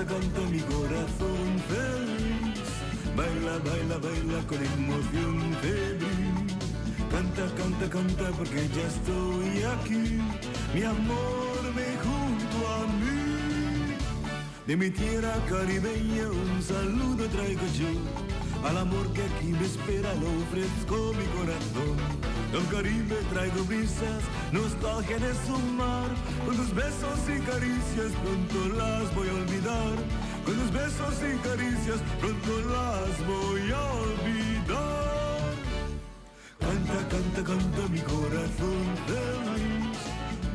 canta mi corazón feliz. Baila, baila, baila con emoción febril. Canta, canta, canta porque ya estoy aquí. Mi amor, ven junto a mí. De mi tierra caribeña un saludo traigo yo. Al amor que aquí me espera lo ofrezco mi corazón. Del Caribe traigo brisas, nostalgia de su mar. Con tus besos y caricias pronto las voy a olvidar. Con tus besos y caricias pronto las voy a olvidar. Canta, canta, canta mi corazón feliz.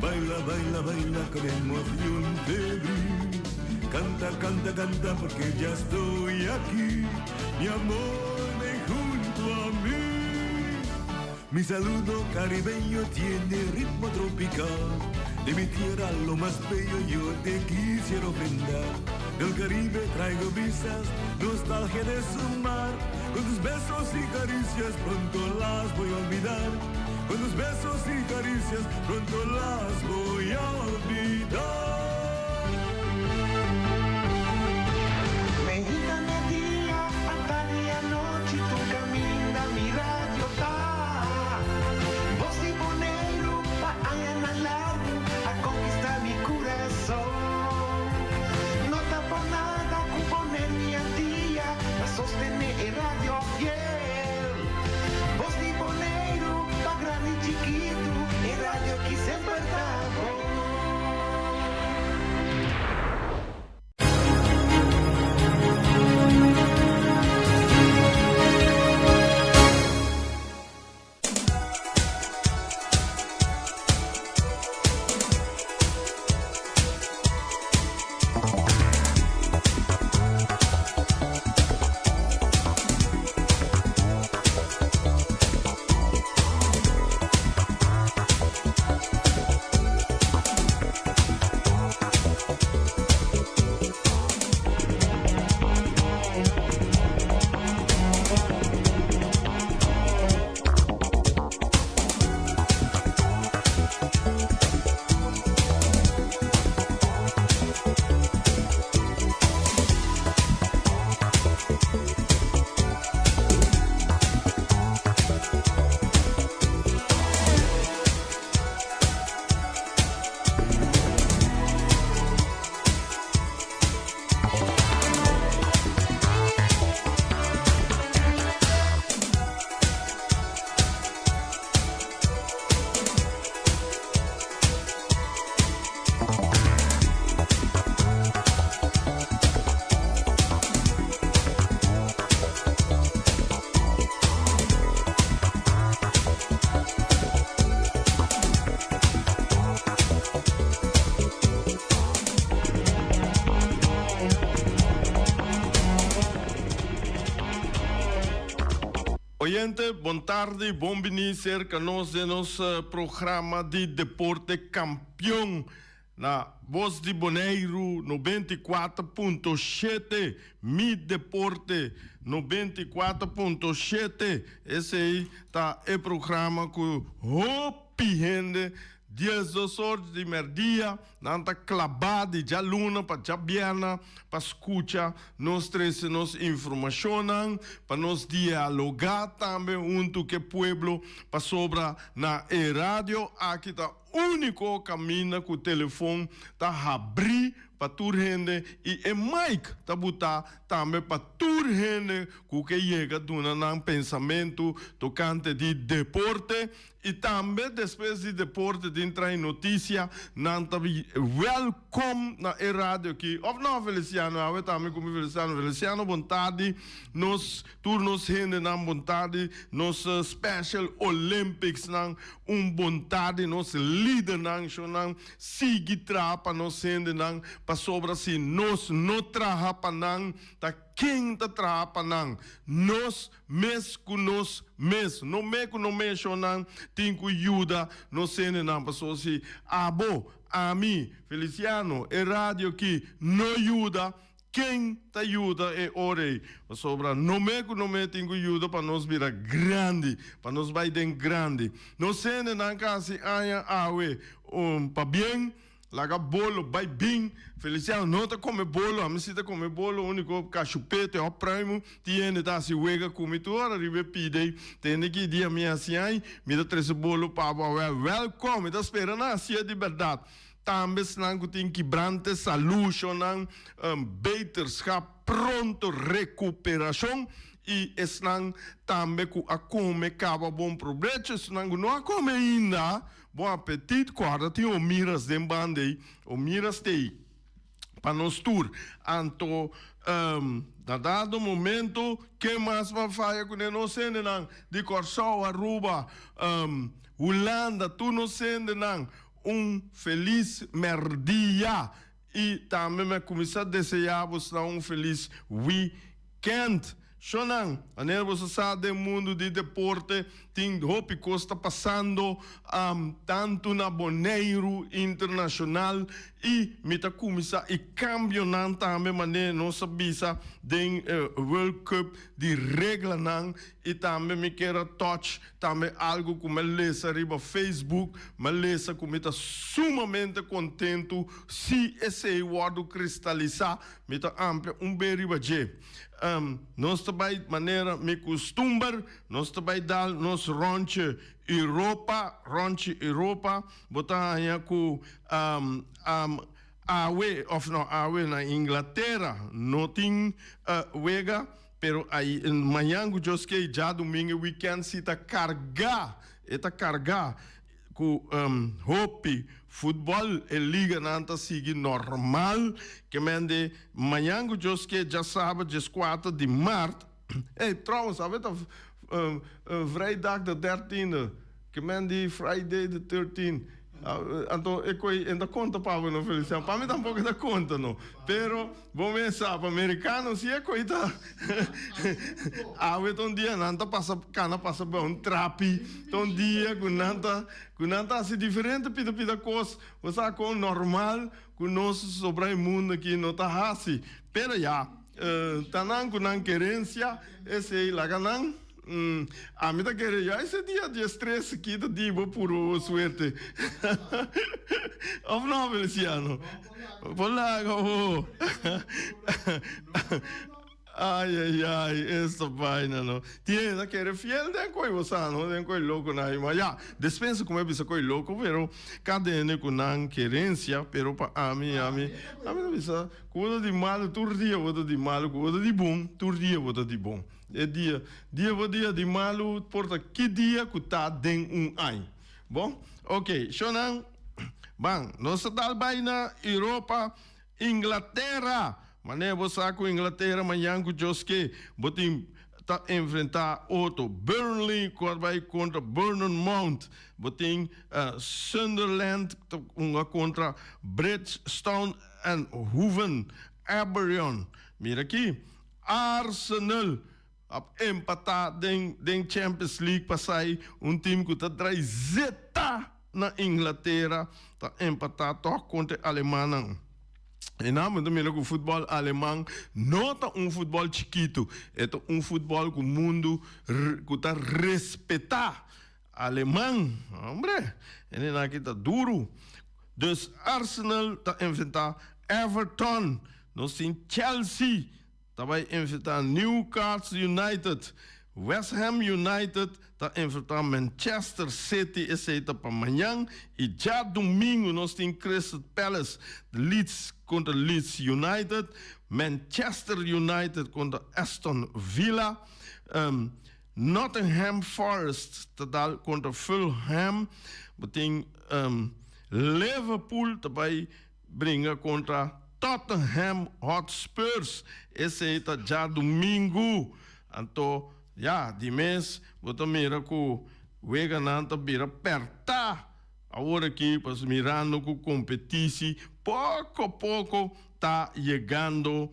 Baila, baila, baila con emoción febril. Canta, canta, canta porque ya estoy aquí. Mi amor, ven junto a mí. Mi saludo caribeño tiene ritmo tropical. De mi tierra lo más bello yo te quisiera ofrendar. Del Caribe traigo brisas, nostalgia de su mar. Con tus besos y caricias pronto las voy a olvidar. Con tus besos y caricias pronto las voy a olvidar. Sostener el radio fiel. Voz de boleiro, pa' grande y chiquito, el radio aquí siempre está Oyente, boa tarde, bom venir cerca nós de nosso programa de deporte campeão na Voz de Boneiro 94.7, Mi Deporte 94.7. Esse aí tá o programa com Hopi Rende. 10 horas de meio-dia, nanta clavada de aluna para jabiana, para escutar nós três nos informação, para nos dialogar também junto com o povo, para sobra na rádio, aqui tá único caminho que o telefone tá abrir para toda gente e o mic tá botar também para toda gente que chega dando um pensamento tocante de deporte. E também, depois de deporte, de entrar em notícia, não está welcome na rádio aqui. Of não, Feliciano, eu também como Feliciano, boa tarde. Nos turnos gente na boa tarde. Nos Special Olympics, não, boa tarde. Nos líder, não, não, sigue trapa, nos gente, não, para sobra se nos não trapa, não, tá quem tá trapa, não. Nos, mes com nos, mes. No me com no me, não, tem que ajuda, não sei, não, pessoal, se, abo, a mim, Feliciano, é rádio aqui, não ajuda, quem te ajuda é orei. Sobra, não me tem que ajuda para nós virar grande, para nós vai grande. Não sei, não, se aia, awe, para bem, laga bolo, vai bem. Feliciano, não tá come bolo, a mim se tá come bolo, único cachupete, ó, primo, tiene tá se wega come tu, ora ribe pide, tem que dia minha assim, ai, me dá três bolo para welcome, tá esperando assim de verdade. Também snang tem quebrante, solution, beterschap, pronto recuperação, e snang também com a come acaba bom problema, snang não a come ainda, bom apetite, guarda, tem o miras de bande, o miras tem, para nós tour, anto, dado momento, que mais vai fazer com nós sendo não, de Corsau, Aruba, Holanda, tu não sendo não, feliz merdia, e também me começar a desejar você feliz weekend. Shonang, aner você sabe do mundo de deporte, tem hope que está passando tanto na Boneiro Internacional e me tá começar e campeonato também maneira não sabia den World Cup de regra não e também me quero touch também algo que me lesa riba Facebook, me lesa que me tá sumamente contento se esse word cristalizar, me tá amplia beriba je. Nós também maneira me costumar, nós também dar nos ronche Europa, botar aí com awe of no awe na Inglaterra, não tem wega, pero aí manhã que já domingo weekend se tá cargar com hope futebol e liga nanta sigue normal que mende manhã que já sabe dia 4 de março trouwens sabe tá vrijdag de 13e que mende Friday the 13th então ainda conta para não Feliciano para mim tampouco ainda conta não pero vamos pensar para americano se é coisa então dia nanta passa bom trapi então dia com nanta assim diferente pida coisa você com normal com nosso sobre o mundo aqui não tá assim pero já tanang com querência esse lá ganang a mim tá querendo já esse dia de estresse aqui do dia por suerte of não Feliciano polaco ai essa vaina não tinha da querer fiel de coi você não de coi louco na mas já dispensa como é bisa coi louco pero cadê com não querência pero para a mim não bisa coisa de mal todo dia coisa de mal coisa de bom todo dia coisa de bom é dia de malo porta que dia que tá den ano bom ok shonan bang nós tá bem na Europa Inglaterra mané você com Inglaterra manhã com Joske botim tá enfrentar outro Burnley contra Bournemouth botim Sunderland contra Bridgestone and Hove Albion mira aqui Arsenal empatar den Champions League passar time que está zeta na Inglaterra tá empatar contra a Alemanha. E não, mas também o futebol alemão não é futebol chiquito, é futebol que o mundo está respeitar alemão, hombre, ele não aqui tá duro. Dus Arsenal tá enfrentar Everton, nós tem Chelsea vai enfrentar Newcastle United, West Ham United está enfrentar Manchester City, esse aí está para amanhã, e já domingo nós temos Crystal Palace, Leeds contra Leeds United, Manchester United contra Aston Villa, Nottingham Forest está contra Fulham, tem Liverpool também brinca contra Tottenham Hotspurs, esse aí está já domingo, então, já, de mês, você mira que o Wegananta vira apertar, agora aqui, para mirando com competição, pouco a pouco está chegando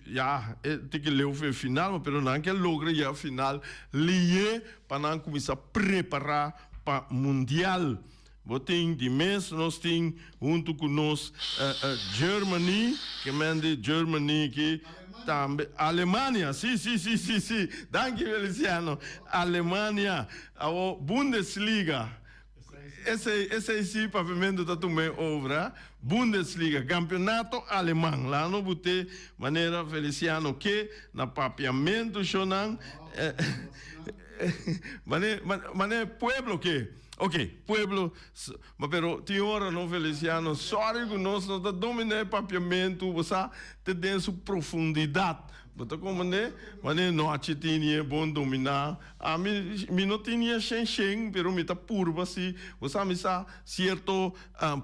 já, tem que ler o final, mas não que logra já o final, ler para não começar a preparar para o Mundial. Botem de mês, nós temos junto com nós Germany, que manda Germany aqui, também Alemanha, sim, danke Feliciano, Alemanha, a Bundesliga, esse sim pavimento da tua obra, Bundesliga, campeonato alemão, lá no bute maneira Feliciano que na papiamento chonan, mané pueblo que, ok, pueblo, mas pero ti ora no Feliciano, sorry que nós não domina papiamento, você te tem sua profundidade. Bota como mané não tinha bom dominar, a mim não tinha xen, pero me tá purba assim, você me sa certo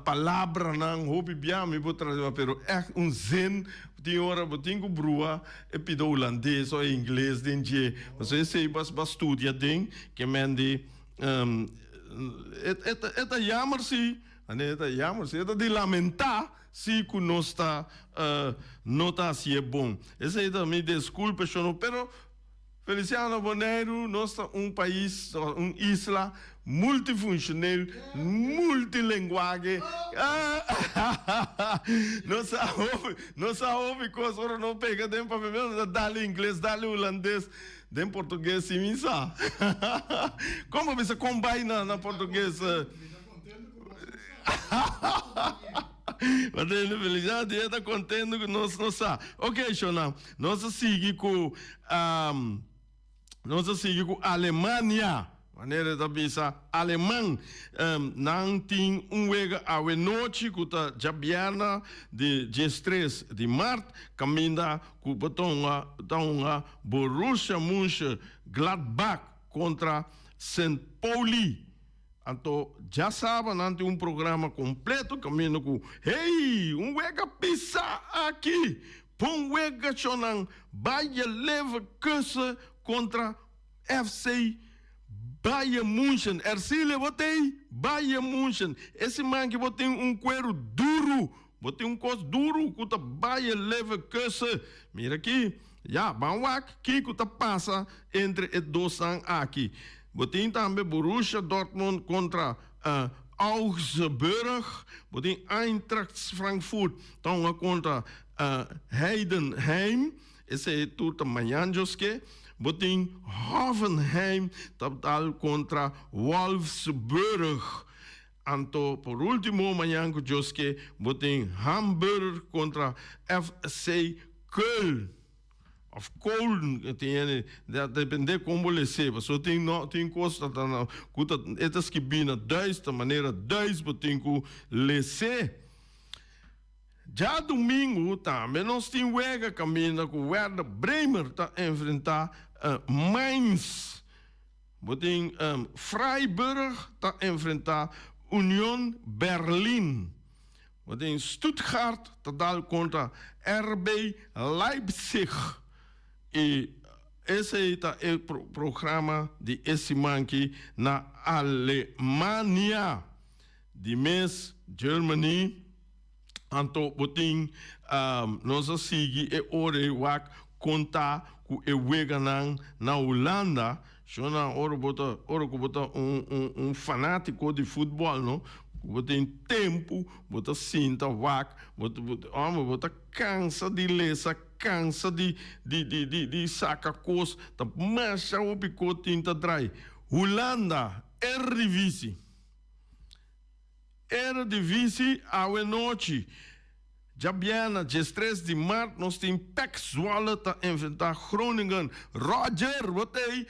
palavra não, hobby bia me botar, pero é zen, tinha hora botinho brua, e pido holandês ou inglês denje, você sei bas estudia den, que mende eta jammer sim, eta jammer sim, eta de lamentar se que não está assim é bom. Essa aí também desculpa, pero Feliciano Boneiro, nós país, isla multifuncional, multilinguagem. Não sabe coisa, não pega dentro para ver, dá-lhe inglês, dá-lhe holandês, dentro português, sim, sabe? Como você combina na português? Mas ele felicidade está contente que nós não sabe. Ok, Shona, nós seguimos com Alemanha. Maneira de pensar alemão, não tem vega a noite que está jabiana de 13 de março, caminha com o botão Borussia Mönchengladbach contra St. Pauli. Então, já sabem, ante programa completo, caminho com, hey, vega pisar aqui, vega chonan, Bayer Leverkusen contra FC Bayern München. Ercília, botei Bayern München. Esse man que botei cuero duro, botei coisa duro, que tá Bayer Leverkusen. Mira aqui, já, vamos aqui, que tá passa entre os dois aqui. Botin também Borussia Dortmund contra Augsburg. Botin Eintracht Frankfurt então contra Heidenheim. Esse é tudo amanhã, Joske. Botin Hoffenheim tal contra Wolfsburg. Então, por último, amanhã, Joske. Botin Hamburg contra FC Köln. Of Köln, depende como ele seja. Só tem coisa que estas que bina desta maneira, botem que lese. Já domingo também nós temos vega caminho com o Werder Bremer tá enfrentar Mainz. Botem Freiburg tá enfrentar Union Berlin. Botem Stuttgart tá dar contra RB Leipzig. E esse é o programa de esse manque na Alemanha. De mês, Germany, então, botim, nós seguimos e hora contar com o Weganan na Holanda. Chona hora que bota fanático de futebol, não? Botem tempo, bota cinta, bota cansa de lesa, cansa de saca coisa, tá marcha o picotinho tá drai. Holanda, Eredivisie a noite. Jabiana, 13 de março, nós temos PEC Zwolle tá enfrentar Groningen. Roger, botei.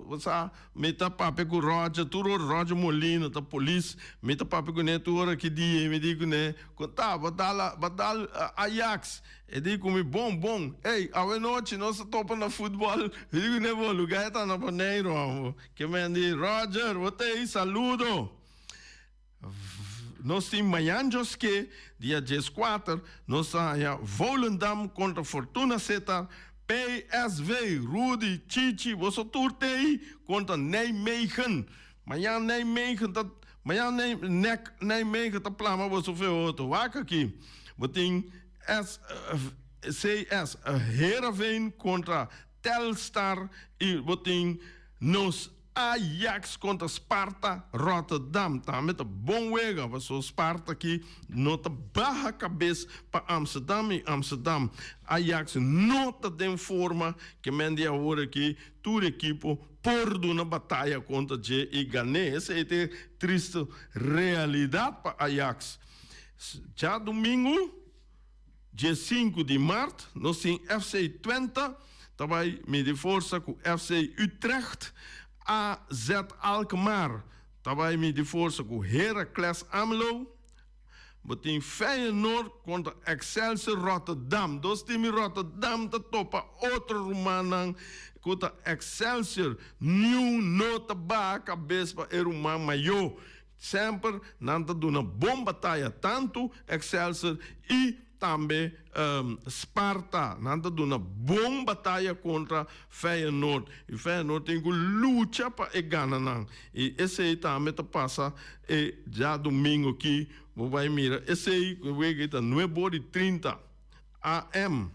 Você meta papo com Roger, tudo Roger Molina, tá polícia. Meta papo com neto, hora que dia, me digo, né? Tá, badal Ajax. E digo, me bom. Ei, a noite, nós topa na futebol. Eu digo, né, vou lugar tá na Paneiro. Que me diz, Roger, botei, saludo. Nós temos amanhã, que dia 14, nós temos Volendam contra Fortuna Sittard, PSV, Rudy, Chichi, você turtei contra Nijmegen. Amanhã Nijmegen tá plama, você fez outro. Vaca aqui. Botem CS Heerenveen contra Telstar e botem nos Ajax contra Sparta Rotterdam. Tá met een bom wega. Was zo Sparta aqui nota barra cabeça para Amsterdam e Amsterdam. Ajax nota de forma que men dia hora aqui toda equipe por uma batalha contra G e ganhar. Essa é a triste realidade para Ajax. Já domingo, dia 5 de março, nós temos FC Twente, também medir força com FC Utrecht, AZ Alkmaar, também medir força com Heracles Almelo, botem Feyenoord contra Excelsior Rotterdam. Dois times Rotterdam te topa outro Romanang contra Excelsior. New nota ba cabeça para o Roman maior. Sempre nanta de uma boa batalha, tanto Excelsior e também Sparta. Nanta de uma boa batalha contra Feyenoord. E Feyenoord tem que lutar para ganhar. E esse aí também passa já domingo aqui. Vai mirar. Esse aí é 9h30 AM.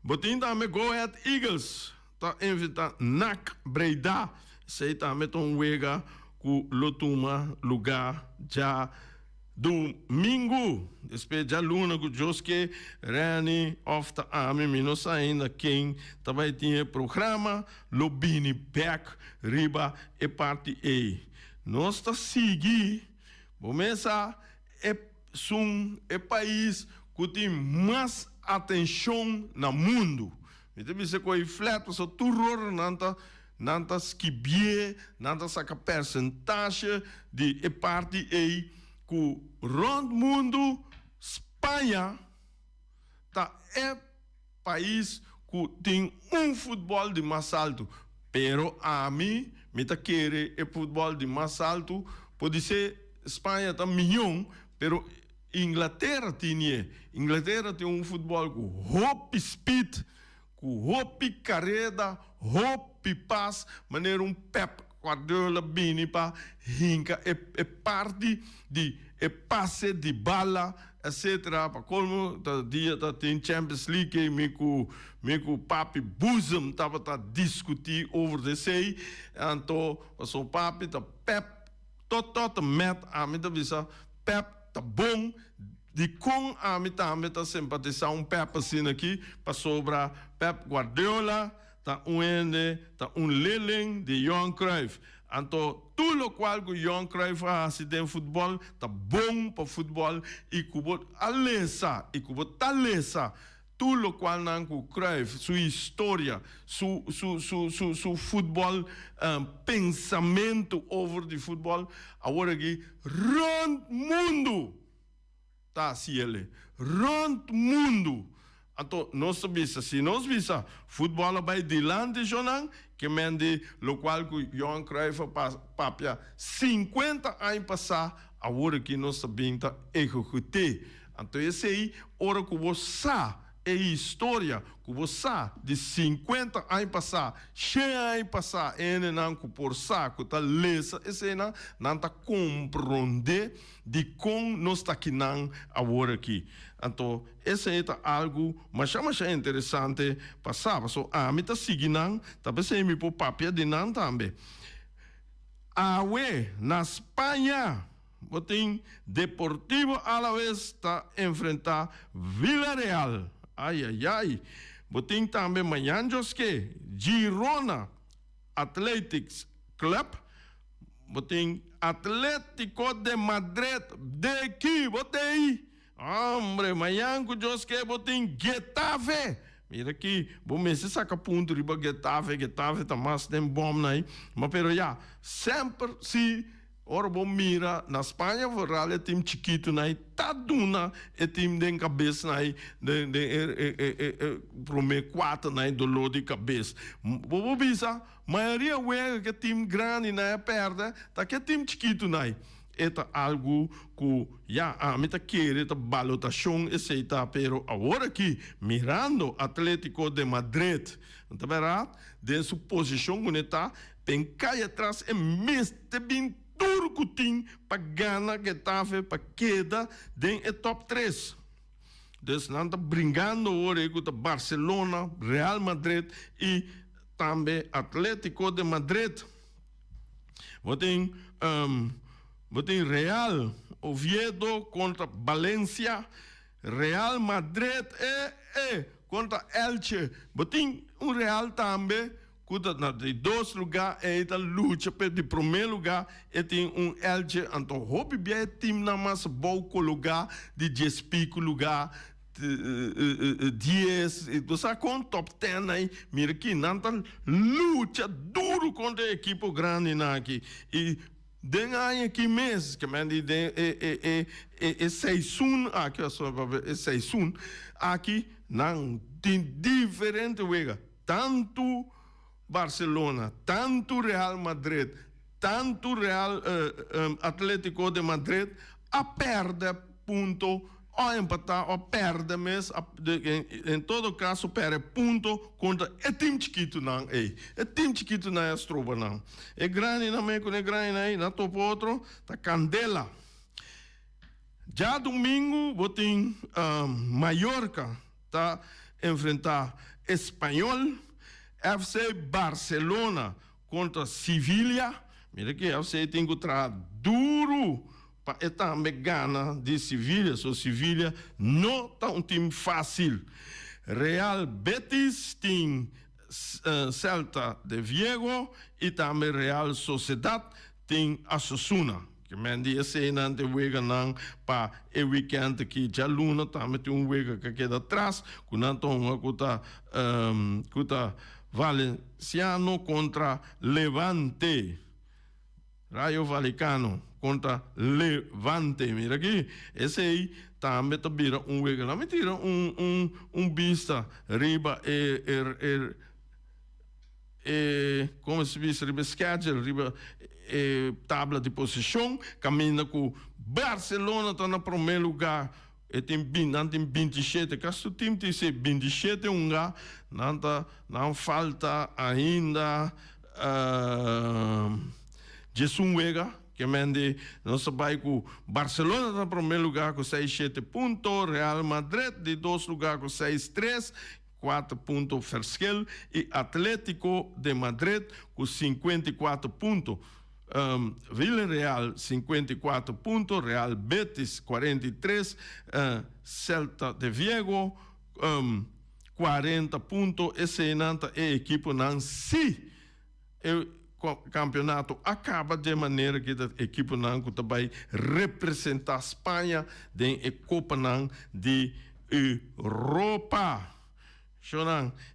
Botin também Go Ahead Eagles. Tá invitando NAC Breda. Esse aí também tem wega com Lotuma lugar já domingo. Depois já luna com Joske Rani of the Army Minos ainda quem também tinha programa Lobini Back Riba e parte A. Nós está seguindo. Começa é país que tem mais atenção no mundo. Então, você coi flat, você turor nanta skibie, nanta saca percentagem de parte aí que rondo mundo Espanha tá país que tem futebol de mais alto, pero a mim me tá querer futebol de mais alto pode ser Espanha tá milhão, pero Inglaterra tem futebol com hop speed, com hop carreira, hop pass, maneira Pep Guardiola bini pa hinka e parte de passe de bala, etc. Pa como dia tem Champions League miku papi bosom tava discutir over the say, então o papi tá Pep tot met a mim da visa Pep tá bom de com a mim tá simpatizar Pep assim aqui para sobra Pep Guardiola tá tá Lilling de Johan Cruyff. Então tudo o qual que Johan Cruyff faz de futebol tá bom para futebol e cubo alessa e cubo talessa tudo o qual não com Cruyff sua história su futebol pensamento over de futebol agora aqui rond mundo tá assim ele rond mundo. Então nós sabemos se nós visa futebol vai dilante Jonan que mende lo qual que Johan Cruyff papia 50 anos passar agora que nós sabemos tá executar. Então esse aí hora que você é história que você de 50 anos passar, 100 anos passar, ele não por saco tá lesa, esse não tá compreender de como nós está aqui não agora aqui. Então esse é algo mas é interessante passar, so a mim tá seguindo, tá pensando me por papel de não também. Na Espanha tem Deportivo Alavés está enfrentar Villarreal. Ai. Botem também amanhã que Girona Athletics Club. Botem Atlético de Madrid de aqui. Botei. Hombre, amanhã que botem Getafe. Mira aqui, bom, se saca ponto riba Getafe tá mais tem bom aí. Mas pero já, sempre se ora bom mira na Espanha vorale time chiquito nai tá duna e time de cabeça nai de prome quatro nai dolor de cabeça. Bobo bisa maioria wega que time grande nai perde, tá que time chiquito nai. É algo que já a mim tá querer tá balotação esse tá pero agora aqui mirando Atlético de Madrid, tá verdade? De sua posição que tá bem cai atrás e mestre bem turcutim para ganhar Getafe para queda dentro do top 3. Então, não está brincando agora com Barcelona, Real Madrid e também Atlético de Madrid. Botem Real Oviedo contra Valencia. Real Madrid contra Elche. Botem Real também. De 2 lugares, é a luta pelo primeiro lugar, e tem Elche, então, hobby bem time na massa, bom lugar, de 10 pico lugar, 10, então, sabe, com top 10 aí, mira aqui, não tá luta duro contra a equipe grande aqui, e den aqui mês, que me diz, é season, aqui, é season, aqui, não, tem diferente, tanto Barcelona, tanto Real Madrid, tanto Atlético de Madrid, a perde ponto, ou empatar, ou perde mês, em todo caso, perde ponto contra o time chiquito não, o time chiquito não é estroba não. É grande não é grande aí, na topo outro, tá Candela. Já domingo, botem Mallorca, tá enfrentar Espanhol. FC Barcelona contra Sevilha. Mira que FC tem que entrar duro para também ganhar de Sevilha. So Sevilha não está time fácil. Real Betis tem Celta de Vigo e também Real Sociedad tem Osasuna. Que mendi esse não tem wega não para o weekend que já luna também tem wega que queda atrás. Quando tá Valenciano contra Levante. Rayo Vallecano contra Levante. Mira aqui. Esse aí também tá vira wega. Não me tira vista riba como se diz, riba schedule, riba tabla de posição, caminha com Barcelona está no primeiro lugar, e tem 27, caso o time tem 27 lugar, não falta ainda Jesus Vega, que mende, nós vai com Barcelona está no primeiro lugar com 6-7 pontos, Real Madrid de 2 lugares com 6-3, 4 pontos verschil, e Atlético de Madrid com 54 pontos. Villarreal 54 pontos, Real Betis 43, Celta de Vigo 40 pontos. Esse é a equipe não se o campeonato acaba de maneira que a equipe não vai representar a Espanha em Copa de Europa.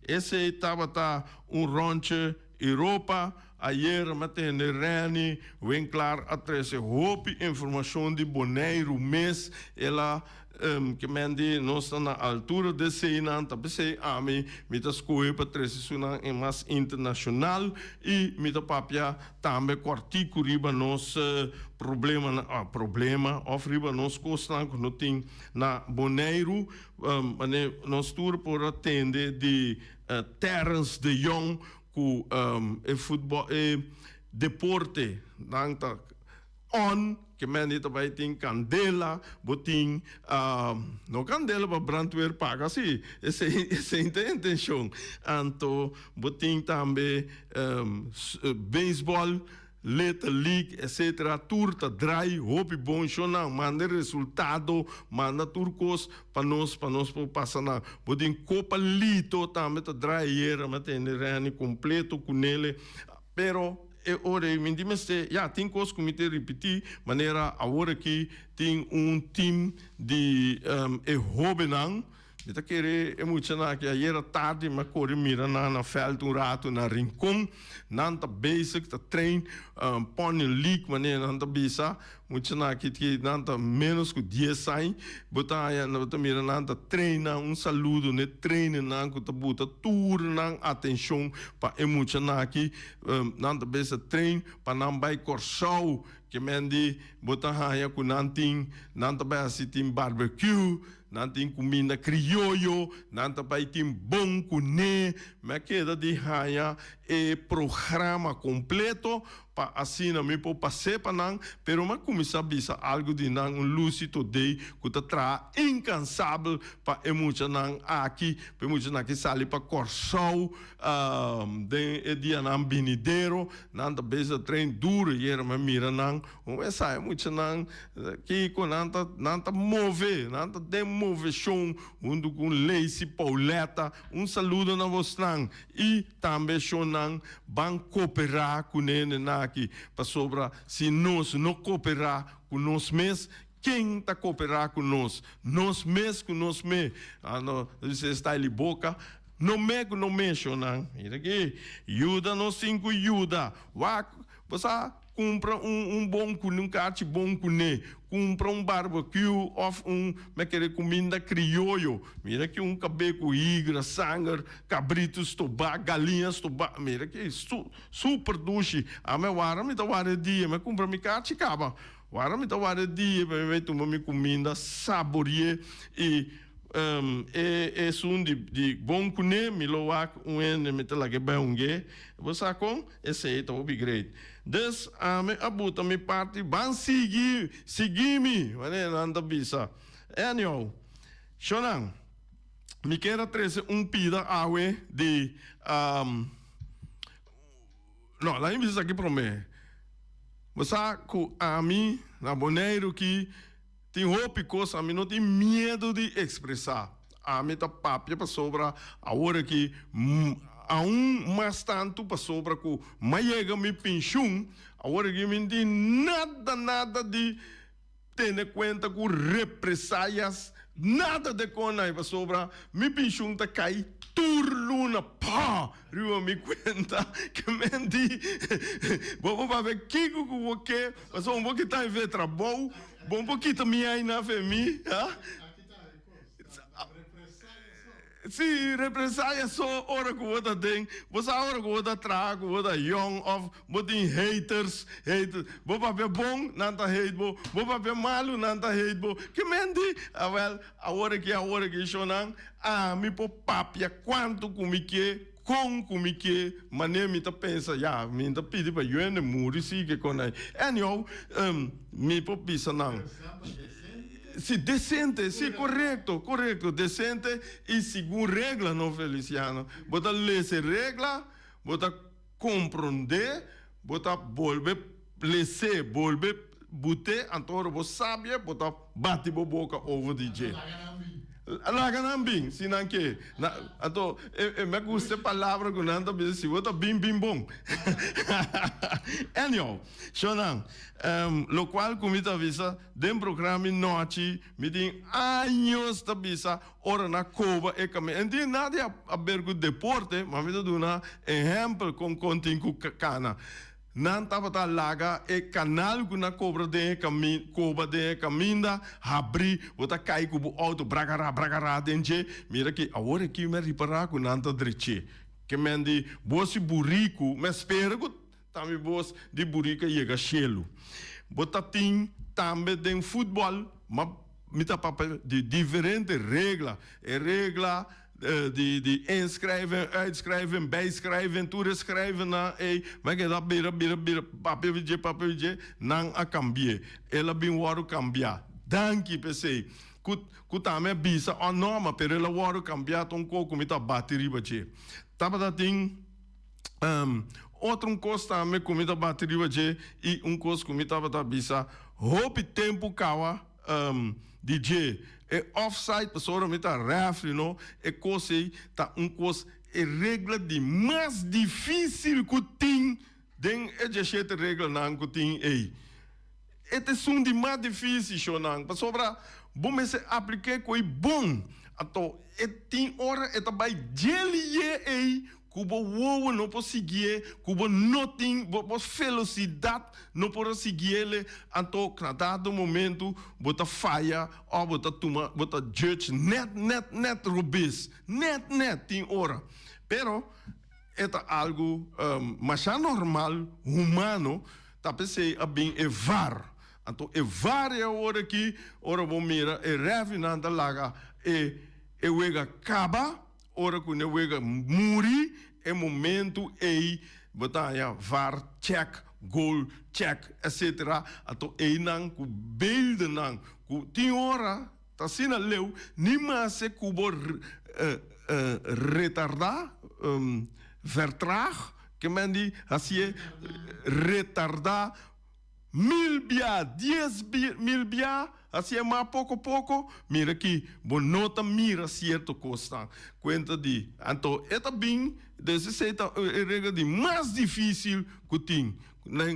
Esse estava ronche Europa. Ayer matende Reni, vem claro atrás roupa informação de Boneiro mês, ela que mende nós está na altura de Seinan, tá pensei a mim, me tá escolher para três em mais internacional e me tá papia também cortico riba nos problema of riba nos costan que não tem na Boneiro, nós tour por atender de Terence de Jong com futebol deporte nanta que meni também tem Candela botin no Candela para Brandweer paga assim essa é a intenção anto botin também beisebol Little League, etc. Turta, dry, hope bom, não manda resultado, manda turcos para nós passar na. Podem Copa Lito também, tá dry era, mas tem rene completo com ele. Pero, ora, me diz, já tem coisas que me repetir, maneira, agora que tem time de Hobenang. Kita kere emocionar que ayer tarde mas corre mira na veld rato na rincón nanta basic ta train pone league maneira nanta bisa emocionar que nanta menos que 10 sai botar nanta mira nanta treina saludo ne treina nanco ta buta tour nang atenção para emocionar que nanta bisa train para não vai corsau que mendi botar haya com nanting nanta vai assistir barbecue nanti comida criollo, nanta pai tim bom cune, mas queda de raia programa completo para assim não me pode passar para não, pero mas começar a bisa algo de não lúcido de que tá tra incansável para emoção não aqui, para emoção não que sale para Corsau, de dia não binideiro, não tá bisa trem duro e era mas mira não, essa emoção não que com não tá move, não tá de move show, com Lacey Pauleta, saludo na vos não e também show não van cooperar com ele na aqui para sobra se nós não cooperar com nós mesmos, quem está cooperar com nós mesmos com nós mesmos, você está ali boca não me não mira aqui ajuda nós cinco ajuda você compra bom com carte bom com compra barbecue ou comida criollo, mira que cabeco igra, sangue, cabritos toba, galinhas toba, mira que super duche, a me wara me tá wara dia, me compra mi carte acaba, wara me tá wara dia, me tomar mi comida saborear e de bom cune me loak me te lage bange você com esse é o upgrade des me abuta me parte ban seguir me anda bisa anyhow shonang me quero trazer pida awe de não lá em bisa aqui para mim você com a mim na boneiro que tem roupa e coisa, a mim não tem medo de expressar. A mim tá papia para sobra, a hora que mais tanto para sobra que mais chega me pinchum, a hora que me tem nada de ter conta com repressálias, nada de conai para sobra, me pinchum tá cai turluna, pá, riu me conta que mendi, vou para ver que o que, mas um pouco tá em ver trabalho. Bom pouquinho também aí na FMI, sim, represália só hora que você tem, você hora que você trago, você young of, você haters, vou para ver bom, não tá hate, vou para ver malo, não tá hate, que mendi, a hora que choram, me pô papia quanto comique comique, mané me tá pensa, me tá pedi para eu não morrer sim que com aí, anyhow, me pô pensa não. Sim, decente, sim, correto, decente e segundo regra, não Feliciano. Bota ler essa regra, bota compreender, bota volver, volver, botar, então você sabe, bota bate boca over DJ. Laganambing, sinang que, então, me gusta a palavra que não tá bem, se bota bim bom. Anyhow, Shonan, lo qual comita avisa, dem programa noite, me tem anos da visa, ora na cova e caminho. Enti nada a bergo deporte, mas me dá um exemplo com continho cana. Não estava a laga e canal que na cobra de caminda abri bota cai com o auto bragara dente mira que agora que me reparar com nanta dreche que mendi bosi burrico me espera que também bos de burrico chega chelo bota tim também de futebol mas me tá papel de diferente regra de inschrijven, uitschrijven, bijschrijven, toeschrijven na maar que dá bira papel não a cambiar ela bem waro cambiar danke PC kutame bisa a norma per ela waro cambiar um pouco me tá bateria bache tava da ting outro costa me comida bateria bache e costo comida tava da bisa hope tempo kawa DJ offside pessoa me tá refre no coisa tá coisa regra de mais difícil que tem den essa regra não que tem este são de mais difícil chonang para sobra bom se aplicar coi bom então tem hora vai gelie cubo wow não pode seguir cubo nothing bo velocidade não pode seguir então cada momento bota falha ou bota judge net rubis net tem hora pero é algo mais normal humano tá pensei a bem evar então evar é a hora que hora bom mira refinando laga e wega acaba ora que ne wega muri momento botanya VAR check, goal check, etc. Ato nang ku beelden nang ku 10 hora ta sina leu ni maar se kubo retarda vertraag que men die als je retarda 1000 bia 10.000 bia als je maar poco mira aqui bonota mira cierto costa cuenta di anto eta bing desse seita regra di mais difícil que tem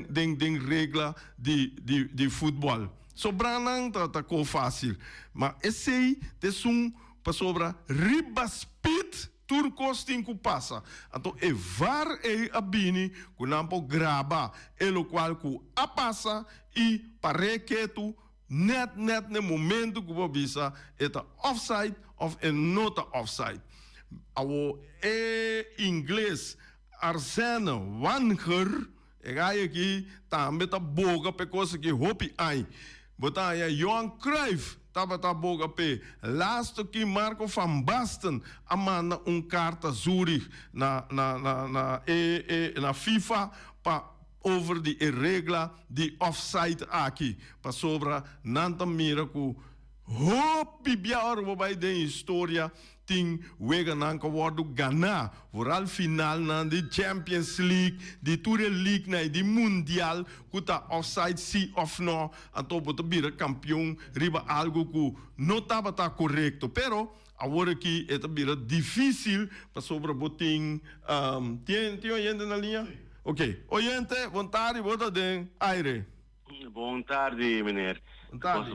den regra de futebol sobranang tá co fácil mas esse te sum para sobra riba speed tur costing ku passa então e var abini ku nampo graba elo qual ku a passa e pare que tu net no momento que você bisa eta offside of nota offside awo inglês Arsene Wenger ga aqui também tá boga pe coisa que hopi ai botaya Johan Cruyff tava boga pe laatste que Marco van Basten amanda carta Zurich na FIFA pa over die regla die offside aqui pa sobra nanta mira ku hopi biar waarbij de historia ting wega nanka wordu Ghana vooral final na de Champions League die Tour League na die Mundial kuta offside si of no atopo to bira campeão riba algo ku no tabata correcto pero agora aqui é bira difícil para sobre boting tem oyente na linha ok oyente boa tarde boa de aire boa tarde meneer boa tarde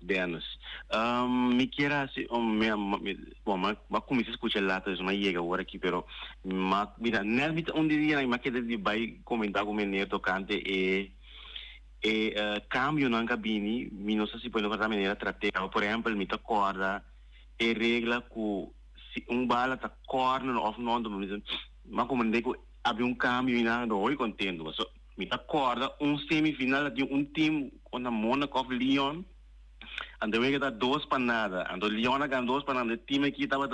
Dennis me quiera assim mas comecei a escutar lá mas chega agora aqui pero mas mira nervita dia mas que de vai comentar com meneer tocante cambio na cabine não sei se pode fazer maneira tratar por exemplo me tá corda regra que se bala tá corner of não mas como digo havia cambio na do oi contendo so me acorda semifinal de time contra Monaco of Lyon and we got 2 para nada and Lyon ganhou 2 para nada o time que estava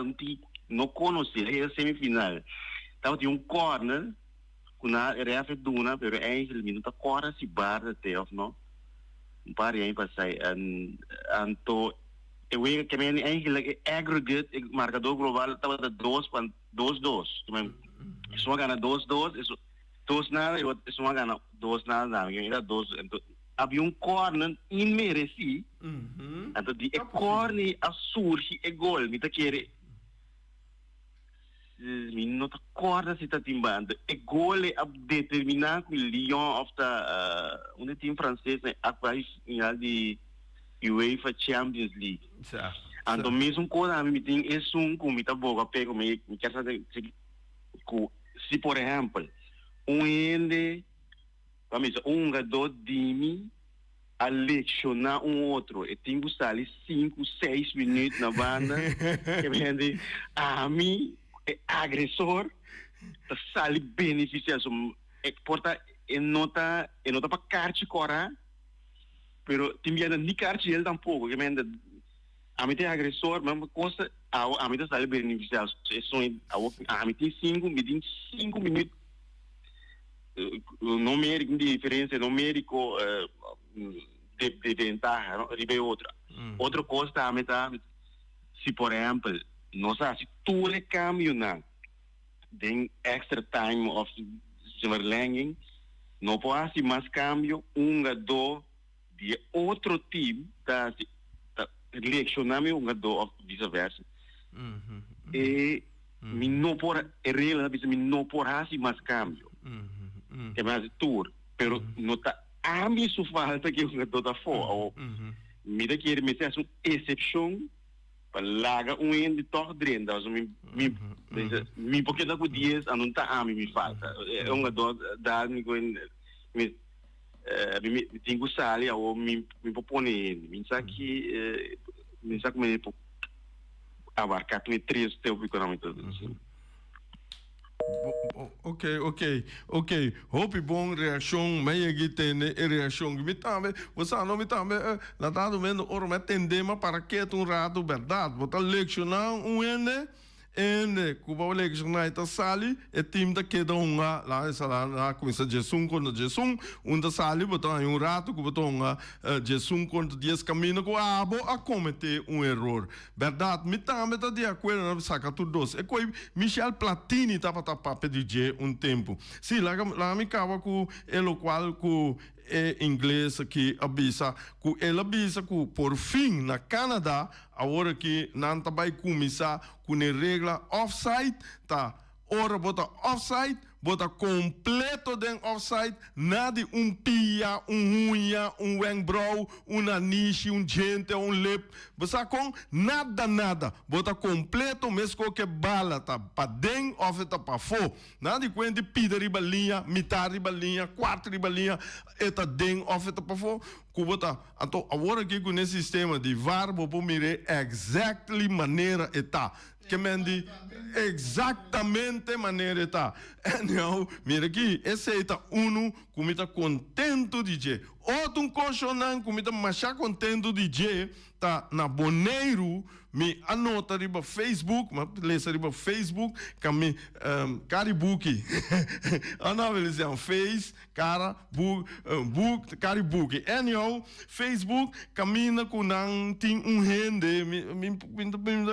não conhecia a semifinal estava de corner com a ref duna pero eigenlijk me acorda se barra te of não par aí passei anto eu que me eigenlijk aggregate marcador global estava de 2 para 2-2 só ganha 2-2 isso 2 nada e isso não ganha 2 nada era 2 havia corner inmerecido então de corner a surge e gol me tá querer me não tá corda se tá timbando e gol é a determinar que o Lyon of the time francês né a final de UEFA Champions League então mesmo quando a mim tem esse com me tá boa pego me quer saber se por exemplo ende vamos jogador time a lecionar outro e tem que estar ali 5-6 minutos na banda que vende a mim é agressor tá sali beneficiado é porta e nota para carte cora pero também não ni carte ele tampouco que vende a mim tem agressor mas coisa a mim tá sali beneficiado a mim tem 5 minutos numérico de diferença numérico de ventaja ribe outra outra coisa também tá se por exemplo não sei se tu le cambio na den extra time of verlenging não pode mais cambio jogador de outro time tá selecionando jogador of vice-versa e me não por regra me não por mais cambio que mais tour pero não tá a mim só falta que o jogador tá fora me dá que me ser uma exceção para largar de toque dentro me porque dá com 10 a não tá a mim me falta é um jogador dá me tem que sair ou me propõe me sabe que me abarcar com 3 teu econômico Ok. Hope bom reação, mas aqui tem reação. Me também, você não me também, lá tá vendo, ora me tendema para que um rato verdade, botar lecionar ende En Cuba o lege jornada sali e team da queda unga lá começa Jesum contra Jesum da sali botar rato que botar Jesum contra 10 caminho com a cometer erro. Verdade, me tá de acordo na saca tudo doce. E coi Michel Platini tava pedir tempo. Sim, lá me cava com ele qual com inglês que avisa que ele avisa que por fim na Canadá agora que não vai começar com a regra offside tá ora bota offside bota completo den offside nada pia unha wengbrow uma niche gente lip você com nada bota completo mesmo que bala tá para den of tá para fo nada quando pida ribalinha metade ribalinha quarto ribalinha eta den of tá para fo kubota então agora que com esse sistema de VAR vou mire exactly maneira eta que mendi exatamente maneira está. Então, mira aqui, esse está como está contento de dizer. Outro conchonante, como está mais contento de dizer, tá na Boneiro, me anota riba Facebook, mas lesa riba Facebook, que me caribuki. Ana eles dizem face, cara, book, caribuki. Anyhow, Facebook caminha com não tem rende, me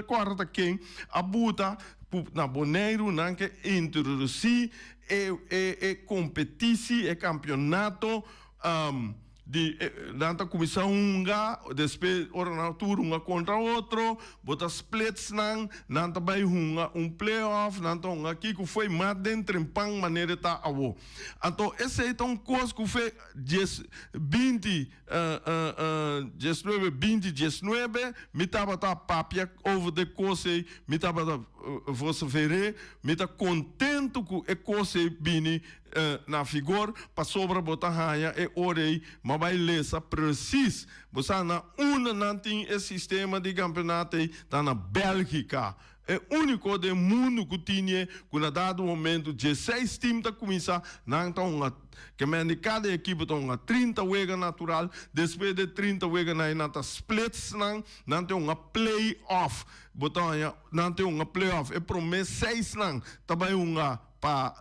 quarta quem abuta na Boneiro, não que introduzir competição, campeonato de nanta comissão unga depois ora na tour unga contra outro bota splits nanta vai unga playoff nanta unga aqui que foi mais dentro pang maneira tá awo então esse é um coisa que foi 20 me tava tá papia over the course me tava você verê me tá contento com a coisa bini na figura para sobra botar raia e orei mas vai lesa precis você na não tem esse sistema de campeonato tá na Bélgica é o único do mundo que tinha que na dado momento 16 times tá começar não tá que mende cada equipe tá 30 wega natural depois de 30 wega na tá splits não tem play-off botar não tem play-off é promessa 6 não tá vai para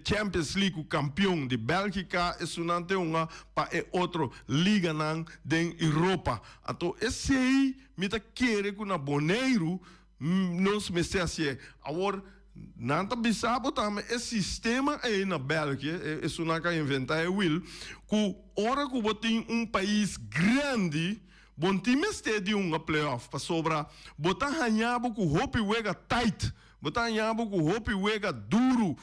Champions League o campeão de Bélgica isso não tem para outra liga na Europa então esse aí me tá querer que na Boneiro nós me se assim agora não tá bisabo também esse sistema aí na Bélgica isso não quer inventar é will que hora que tem país grande bom time este de playoff para sobra botar ganhava com hope wega tight botar ganhava com hope wega duro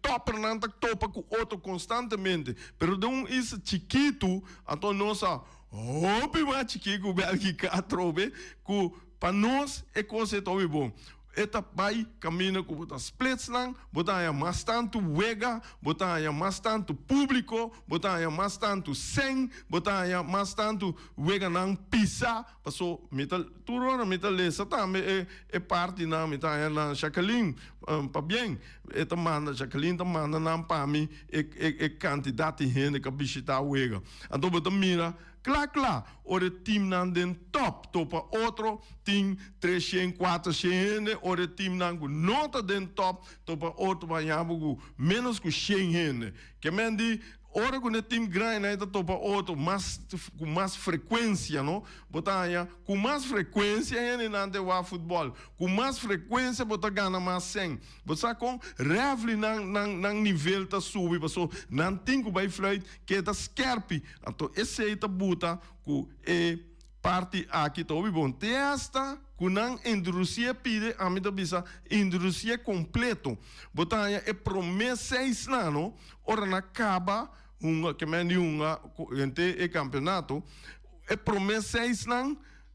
top não tá topa com outro constantemente pero de isso chiquito então nossa hope mais chiquito Bélgica trobe que para nós é coisa tão bom eta vai caminho com botar splits lang botar mais tanto wega botar mais tanto público botar mais tanto sem botar mais tanto wega nang pisa passou metal turora metal lesa também é parte na metal na Jacqueline para bem eta manda Jacqueline tá manda nam para mim é candidato de gente que visita wega então botar mira claro, ora time nan den top, topa outro, team 300, 400, ora time nan nota den top, topa outro banhabo menos que 100 que mendi ora quando o time grande aí topa outro com mais frequência, não? Botar com mais frequência ainda não tem o futebol, com mais frequência botar ganha mais 100. Botar com revle nang nível tá subir, passou não tem que vai flight que tá scarpe. Então esse aí tá bota com parte aqui tá bom. Testa com não indústria pide a mim tá bisa indústria completo. Botar é promessa 6 não? Ora na acaba que mendi entre campeonato é promessa 6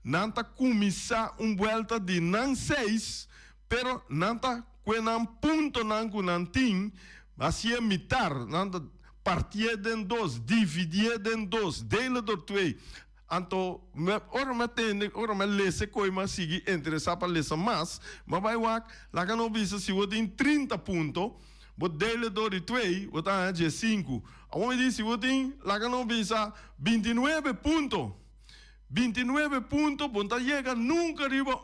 não tá começar volta de não 6 pero não tá com não ponto não com não tem assim é mitar não tá partir em 2 dividir em 2 dele do 2 então ora me lese coi mas sigue interessar para lesa mas vai lá que não bisa se eu tem 30 pontos but dele do 2 botar de 5 aonde disse eu tenho lá que não bisa 29 pontos 29 puntos, bota llega nunca arriba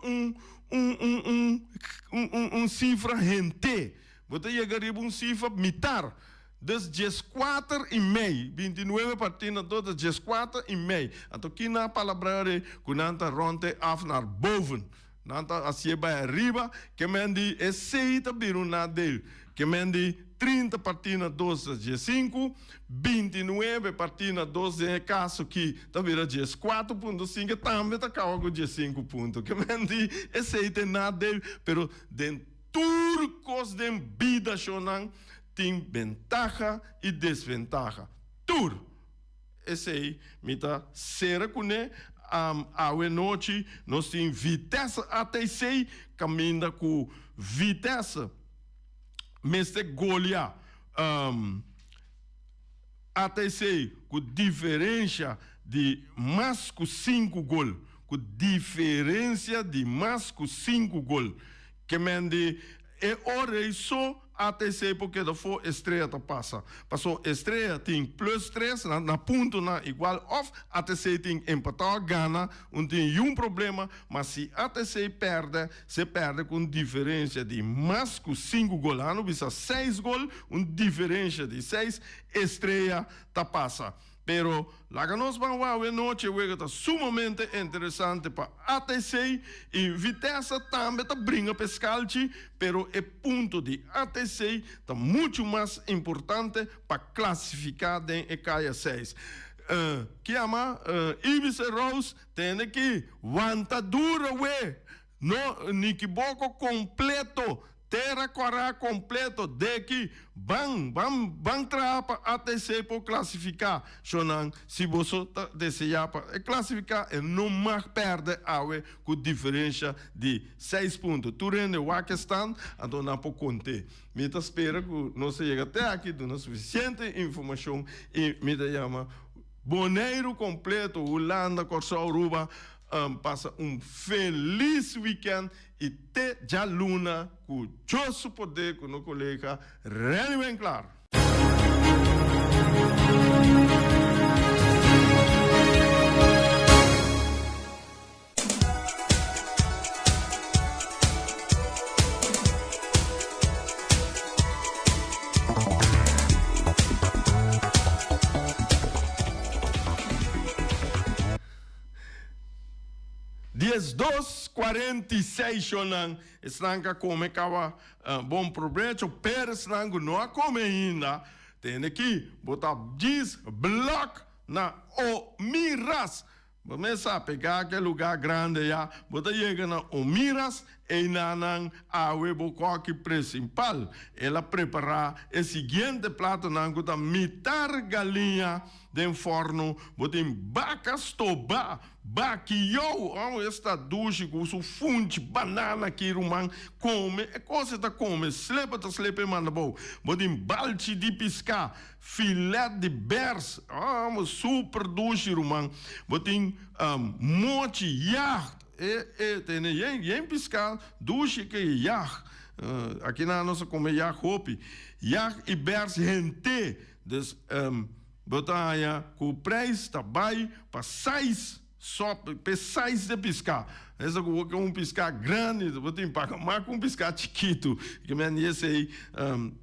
cifra gente. Bota llega arriba cifra mitar. Dus 14,5, 29 partidas todas, 14,5. Então, aqui na palavra, quando ronde af naar boven. Nanta assim vai arriba, que mendi é 6 biru na dele. Que mendi 30 partidas 12 G5, 29 partidas 12 é caso que tá vira G4.5, também tá calma com G5 pontos. Que mendi é 6 na dele, pero den turcos den vida shonan tem ventaja e desventaja. Tur. Esse aí, mita será com né? A noite nós temos vitesse até 6, caminha com vitesse. Mas tem golia até 6, com diferença de mais que 5 gols. Com diferença de mais que 5 gols. Que mende é hora só até 6 porque da for estreia tá passa. Passou estreia tem plus 3 na ponto na igual off, até 6 tem empatar gana, não tem problema, mas se até 6 perde, se perde com diferença de mais que 5 gols, não bisa 6 gols, diferença de 6 estreia tá passa. Pero lá que nós vamos a noite está sumamente interessante para ATC e vitesse também está brinca pescalci, pero o ponto de ATC está muito mais importante para classificar em Caia 6. Que ama Ibiza Rose tem que vanta dura no nikiboco completo. Terra corá completo de que vão para ATC para classificar. Chonan, se você desejar para classificar, não mais perde água com diferença de 6 pontos. Tu rende o Pakistan, então não pode contar. Me espera que não se chegue até aqui, dando suficiente informação e me chama Boneiro completo, Holanda, Corsau, Aruba. Passa feliz weekend e te já luna com o poder com o colega René bem claro. 2:46 shonan estranca come kawa bom provecho per estrango não come ainda tem que botar 10 block na o miras começa a pegar aquele lugar grande já botar chega na o miras e nanang a webocoque principal ela preparar o seguinte prato nango da mitar galinha de forno botem bacas toba baquio esta duche com o funde banana que rumang come é coisa da come slepe manda bom botem balde de piscar filé de bers super duche rumang botem mochi yacht tem nem piscar duche que yacht aqui na nossa come yacht hopi yacht e bers gente des botaia com o preço tá baixo para 6 só para 6 de piscar. Essa com piscar grande, vou ter que pagar mais com piscar chiquito. Que me esse aí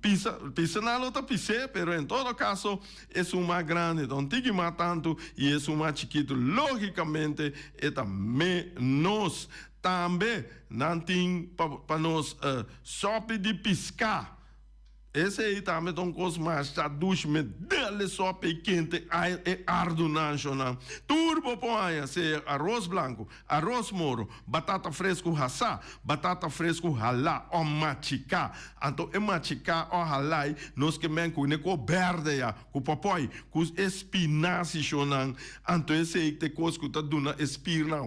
pisa na outra pise, pero em todo caso é uma grande, então tem que matar tanto e é uma chiquito. Logicamente é menos também não tem para nós sopa de piscar. Esse aí também é um coisa mais traduz me dele só quente é ardo nacional. Turbo põe se arroz branco, arroz moro, batata fresco hassá, batata fresco halá, o machica. Então é machica o halá, nós que men com neco verde ya, com papai, com espinaci chonan. Então esse aí te coisa que tá dando espirna,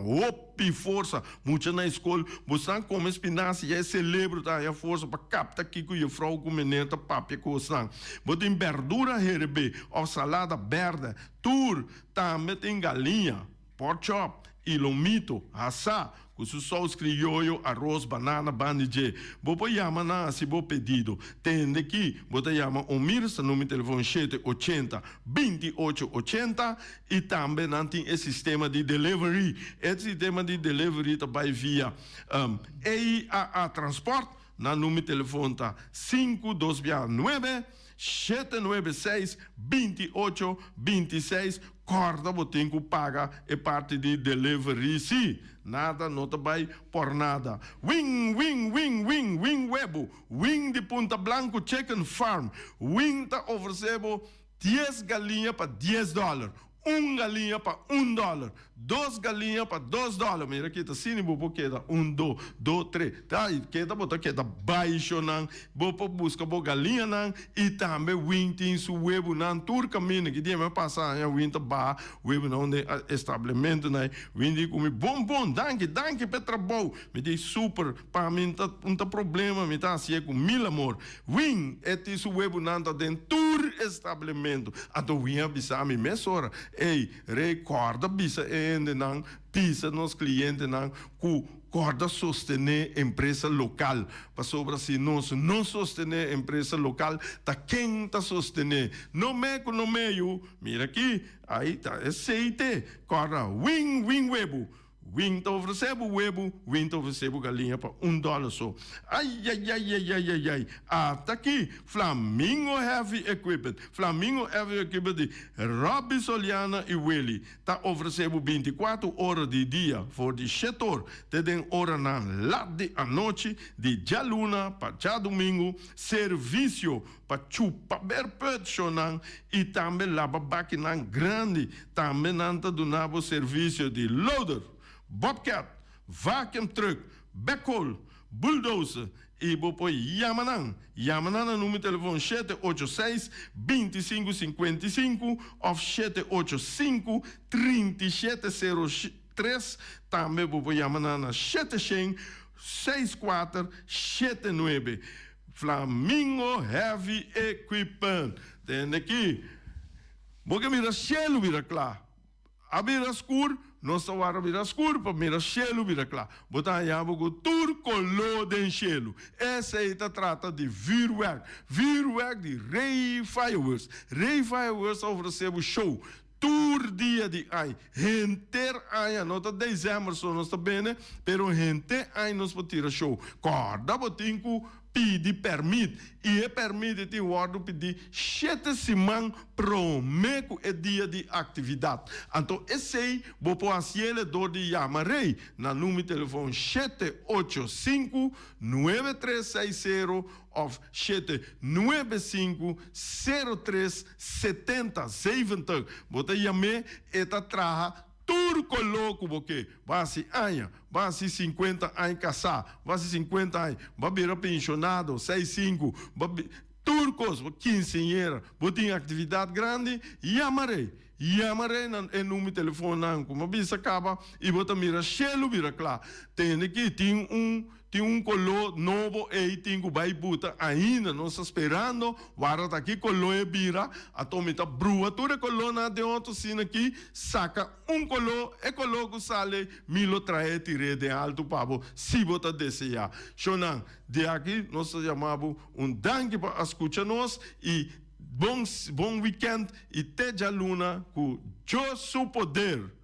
e força, muito na escola, você come espinaci e celebra tá a força para captar aqui com a frau com meneta papia com sang. Botem verdura herbe, ou salada verde, tur, também tem galinha, pork chop, ilomito, asa, com o sous criollo, arroz, banana, bandije. Bopo chama na se bo pedido. Tende que, bota chama o mirsa número de telefone 780-2880 e também não tem esse sistema de delivery. Esse sistema de delivery também via EIAA Transport, na número de telefone tá 529 796-2826, corda botinho paga é parte de delivery, sim. Nada, não vai por nada. Wing Webo. Wing de Punta Blanco Chicken Farm. Wing tá oferecendo 10 galinhas para $10. 1 galinha para $1, 2 galinhas para $2. Mira aqui, tá assim, bobo queda 1, 2, 3. Tá, queda bota queda baixo não, bobo busca bo galinha não e também winting su webo não tur caminho que dia me passar a winter ba webo não de estabelecimento não, windi come bom, danke Petra Bow, me diz super para mim tá problema, me tá assim com mil amor. Wing eti su webo não tá dentro tur estabelecimento. Ato winha bisa me mesora. Ei, recorda bisa ende não pisa nos clientes não cu corda sostener empresa local para sobre se nós não sostener empresa local tá quem tá sostener no meio mira aqui aí tá aceite corda wing webo. Wing tá oferecendo webo, wing tá oferecendo galinha para $1 só. Ai. Tá aqui, Flamingo Heavy Equipment. Flamingo Heavy Equipment de Robbie Soliana e Willy. Tá oferecendo 24 horas de dia, for de setor. Tem hora na lá de a noite, de já luna para já domingo, serviço para chupa berpetchonan e também lava baquinan grande. Também não tá donando serviço de loader, Bobcat, vacuum truck, backhoe, bulldozer e bopo Yamanan no número de telefone 786-2555 ou 785-3703. Também bopo Yamanan na 76479. Flamingo Heavy Equipment. Tem aqui. Porque mira cielo, mira claro. A mira escuro. Nossa hora vira escuro, para mira cielo vira claro. Botar aí algo turcolor de cielo. Essa aí trata de virwag de Ray Fireworks. Ray Fireworks ofereceu show. Tour dia de ai, gente ai, nota dezembro só nós tá bem, né? Pero gente ai nós pode tirar show. Corda botinho pedi permite e é permite te guardo pedir 7 semanas pro meco é dia de atividade. Então esse aí vou pôr a cielo dor de Yamarei na número de telefone 785-9360 ou 795-0370. Bota Yamé eta traha turco louco, porque vai 50 anos casar, vai 50 anos, vai virar pensionado, 65, turcos, quinceanheira, botem atividade grande, Yamarei no número de telefone, como bisa acaba, e bota mira, chelo vira claro, tem aqui, tem um color novo e tem que vai botar ainda, nós estamos esperando, agora tá aqui color e vira, a tomita brua, toda colona de outro sino aqui, saca um color, e color que sale, milo trae tire de alto pavo, se bota desejar. Shonan, de aqui, nós chamamos danke para escutar nós e bom weekend e teja luna com jo su poder.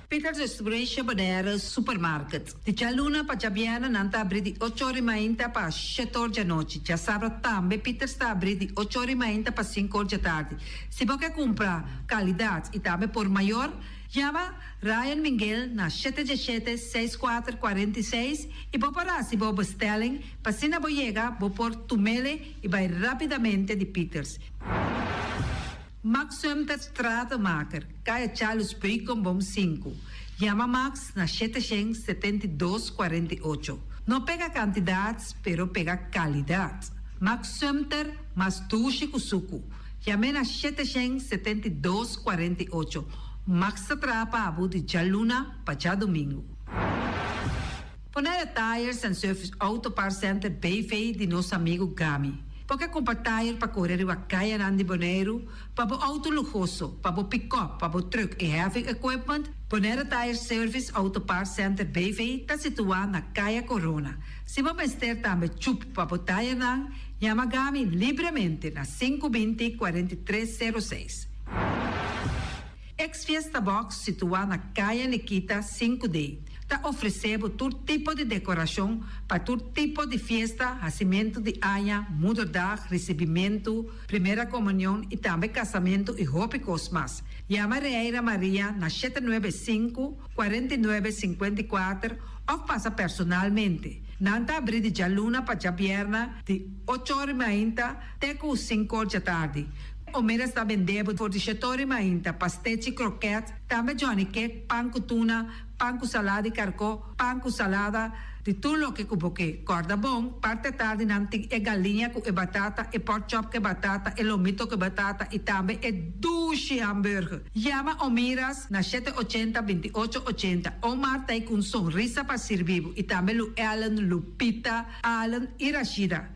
Peter's Distribution Bodera Supermarket. De Chaluna para Jabiana nanta abri di 8h30 para 7h da noite. Já sabe também Peter está abri di 8h30 para 5h da tarde. Se você comprar qualidade e também por maior, chama Ryan Miguel na 717-6446 e vou parar se vou bestelling, para se não chega, vou pôr tumele e vai rapidamente de Peters. Max Sumter Stratenmaker, Kaya Charles Bacon Bom 5. Chama Max na 772-48. Não pega quantidades, pero pega qualidade. Max Sumter, mas tuxe kusuku. Chame na 772-48. Max atrapa abu de Jaluna para domingo. Ponera Tires and Service Auto Parts Center Bayfay de nosso amigo Gami. Porque comprar tire para correr a caia nandi Bonaire, para o auto luxoso, para o pick-up, para o truck e heavy equipment, Bonaire Tire Service Auto Parts Center BV está situado na caia Corona. Se você ter também chup para o tire nang, Yamagami livremente na 520-4306. Ex-Fiesta Box, situada na Caia Nikita 5D, está oferecendo todo tipo de decoração para todo tipo de festa, nascimento de anha, mudança, recebimento, primeira comunhão e também casamento e roupas mais. Llama Reira Maria na 795-4954 ou passa personalmente. Nanta abrir de Jaluna para Jabierna de 8h30 até 5h da tarde. O mês está vendendo por 17h30 pastéis e croquetes, também Johnny Cake, pão com tuna, pão com salada e carcó, pão com salada, de tudo o que cuboque. Corda bom, parte tarde nanti é galinha com batata, e pork chop com batata, e lomito com batata, e também é duche hambúrguer. Llama o Miras na 780-2880. O Marta aí com sonrisa para servir, e também o Ellen, Lupita, Alan e Rashida.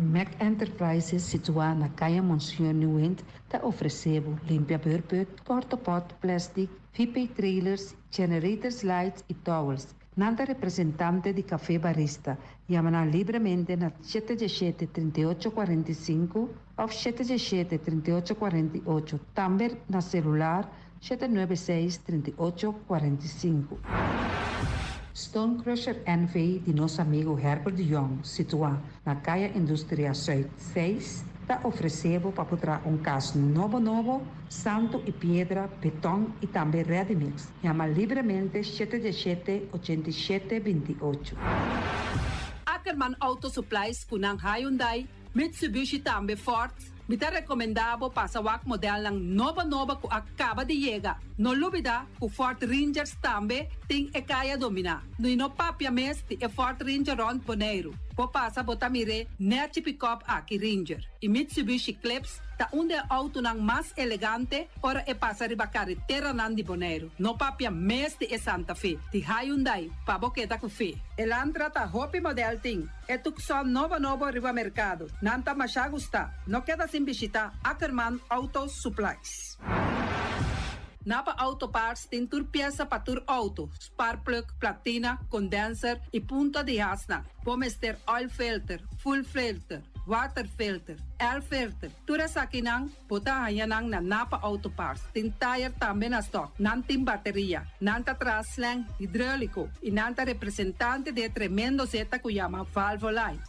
Mac Enterprises, situado na Caia Monsieur Nieuwend, está oferecendo limpia beurput, cortopot, plastic, VP trailers, generators lights e towels. Nada representante de café barista. Llama livremente na 717-3845 ou 717-3848. Também na celular 796-3845. Stone Crusher NV de nosso amigo Herbert de Jong, situado na Caia Indústria Zuid 6, está oferecendo para botar caso novo, santo e pedra, betão e também ready-mix. Chama livremente 717-8728. Ackerman Auto Supplies kunang Hyundai, Mitsubishi também Ford, me está recomendado para o modelo ng nova que acaba de chegar. No lubida, o Ford Rangers também tem e kaya domina. No papia mes ti e Ford Ranger Ron Bonaire. Po passa botamire net pick-up aqui Ranger. E Mitsubishi Eclipse ta auto nang mas elegante ora e passa riba carretera nandi Bonaire. No papia mes ti e Santa Fe. Ti Hyundai pa boqueta ku fe. Elantra ta hopi model ting. E tukson novo riba mercado. Nanta masya gusta. No queda sin visita Ackerman Auto Supplies. Napa Auto Parts tem tur pieza para tur auto, spark plug, platina, condenser e punta de hasna. Podemos ter oil filter, full filter, water filter, air filter. Tura sa kinang, puta hayanang na Napa Auto Parts. Tem tire também na stock, nantim bateria, nanta traslang hidráulico e nanta representante de tremendo zeta que chama Valvoline.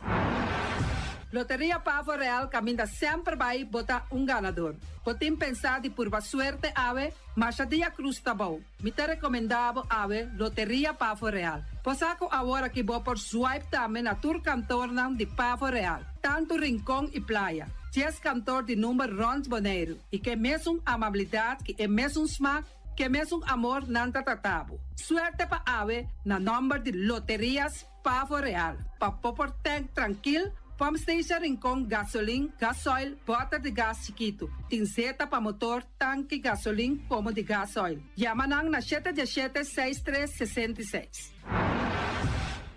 Loteria Pavo Real caminha sempre vai botar ganador. Podem pensar de por suerte ave, mas a dia cruz tá bom. Me te recomendava ave Loteria Pavo Real. Posaco agora que vou por swipe também na tour cantor de Pavo Real. Tanto Rincón e Playa. 10 cantor de número Rons Bonaire. E que mesmo amabilidade, que é mesmo smack, que mesmo amor nanta tratabo. Suerte pa ave na número de Loterias Pavo Real. Pa popor tank tranquilo. Pump station Rincón, gasolina, gasoil, bota de gás chiquito. Tinzeta para motor, tanque, gasolina, como de gasoil. Yamanang na 717-6366.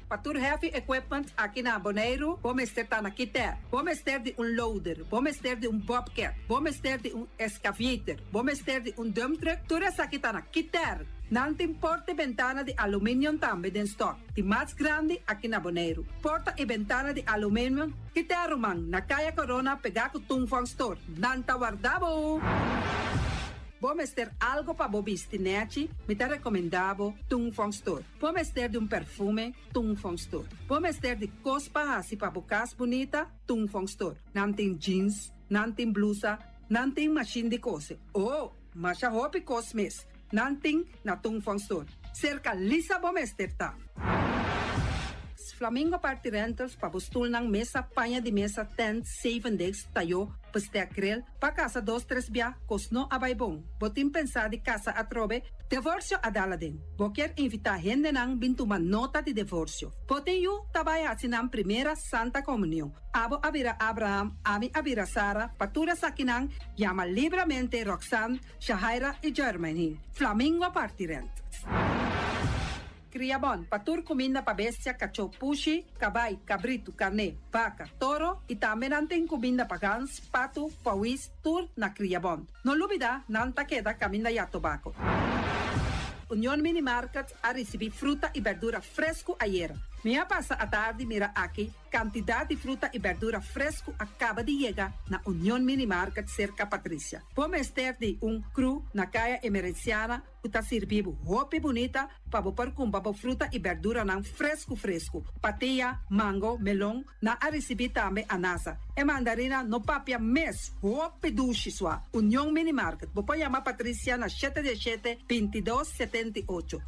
Patur heavy equipment aqui na Bonaire, vamos ter na Kiter, vamos ter de loader, vamos ter de bobcat, vamos ter de excavator, vamos ter de dump truck, tudo isso aqui na Kiter. Não tem porta e ventana de alumínio também em stock. De mais grande aqui na Bonaire. Porta e ventana de alumínio que te arrumam na Caia Corona pegar com Tungfang Store. Não tá guardado. Vamos ter algo para bobistinete, me te recomendavo Tungfang Store. Vamos ter de perfume, Tungfang Store. Vamos ter de cospa assim para bocas bonita, Tungfang Store. Não tem jeans, não tem blusa, não tem machine de cose. Oh, mas a roupa cos mes. Nanting na Tungfang Store. Cerca lisa bomester ta. Flamingo Party Rentals pa bustul ng mesa, panha de mesa, tent, 7 days, tayo, pasteakrel, pa casa 2-3 bia, kosno abay bong. Botim pensa di casa atrobe, divorcio adala din. Boker invita gente nang bintuman nota de divorcio. Poteyu tabay asinang primera Santa Comunión. Abo abira Abraham, ami abira Sara, patura sakinang, llama libremente Roxanne, Shahaira y Germany. Flamingo Party Rentals. Criabon, patur comida para bestia, cachorro, pushi, caballo, cabrito, carne, vaca, toro e também tem comida para gans, pato, pauis, tur na Criabon. Não olvida, não ta queda caminho ya tobacco. União Mini Market a receber fruta e verdura fresco ayer. Minha passa a tarde mira aqui, quantidade de fruta e verdura fresco acaba de chegar na União Mini Market cerca Patrícia. Vamos ter de cru na caia emergenciana, que está servindo roupa bonita para pôr com fruta e verdura não fresco. Patia, mango, melão, na a receber também anasa. E mandarina no papia mês, roupa duche sua. União Mini Market. Vou chamar Patrícia na 717-2278.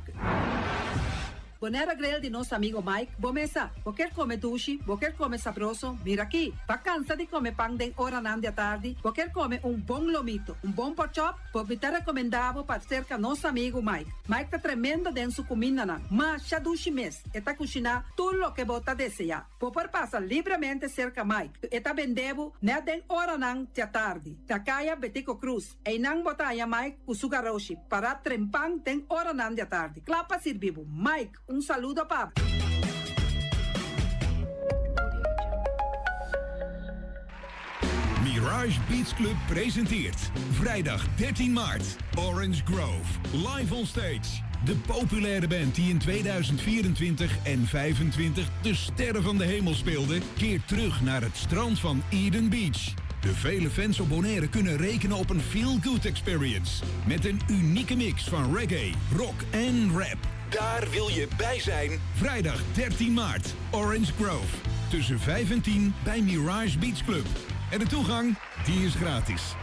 Bonera grel de nosso amigo Mike, bomesa, quer comer duche, quer comer sabroso, mira aqui, pa cansa de comer pão de hora nan de tarde, quer comer bom lomito, bom pork chop, me tá recomendável para cerca nosso amigo Mike. Mike tá tremendo dentro sua comida nan, mas já duche mês, e tá cozinhando tudo o que bota desejar. Por passa livremente cerca Mike, e tá vendendo na den hora nan de tarde, da caia Betico Cruz, e não botaia Mike com sugaroshi, para trempang den hora nan de tarde. Clapa servivo, Mike, saludo, pap. Mirage Beach Club presenteert vrijdag 13 maart Orange Grove. Live on stage. De populaire band die in 2024 en 2025 de sterren van de hemel speelde, keert terug naar het strand van Eden Beach. De vele fans op Bonaire kunnen rekenen op een feel-good experience. Met een unieke mix van reggae, rock en rap. Daar wil je bij zijn. Vrijdag 13 maart, Orange Grove. Tussen 5 en 10 bij Mirage Beach Club. En de toegang, die is gratis.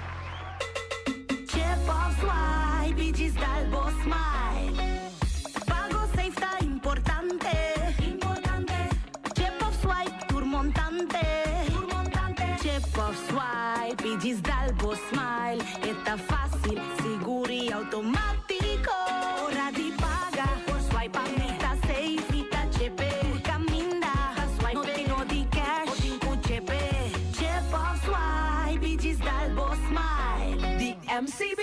MCB.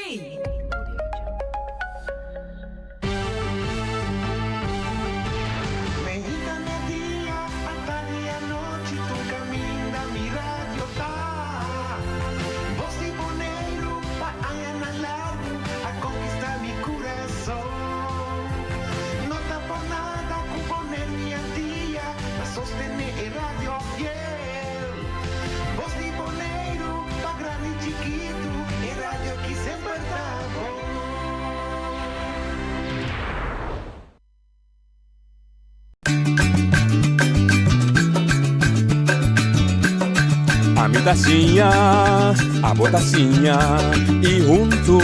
Medita día, hasta día noche, tu camina mi radio tá. Voz de boneiro, pa allá na largo, a conquistar mi corazón. No está por nada, con poner mi día, a sostener el radio fiel. Voz de boneiro, pa grande y chiquito, el radio aquí sempre tá bom. A mitacinha, a botacinha e junto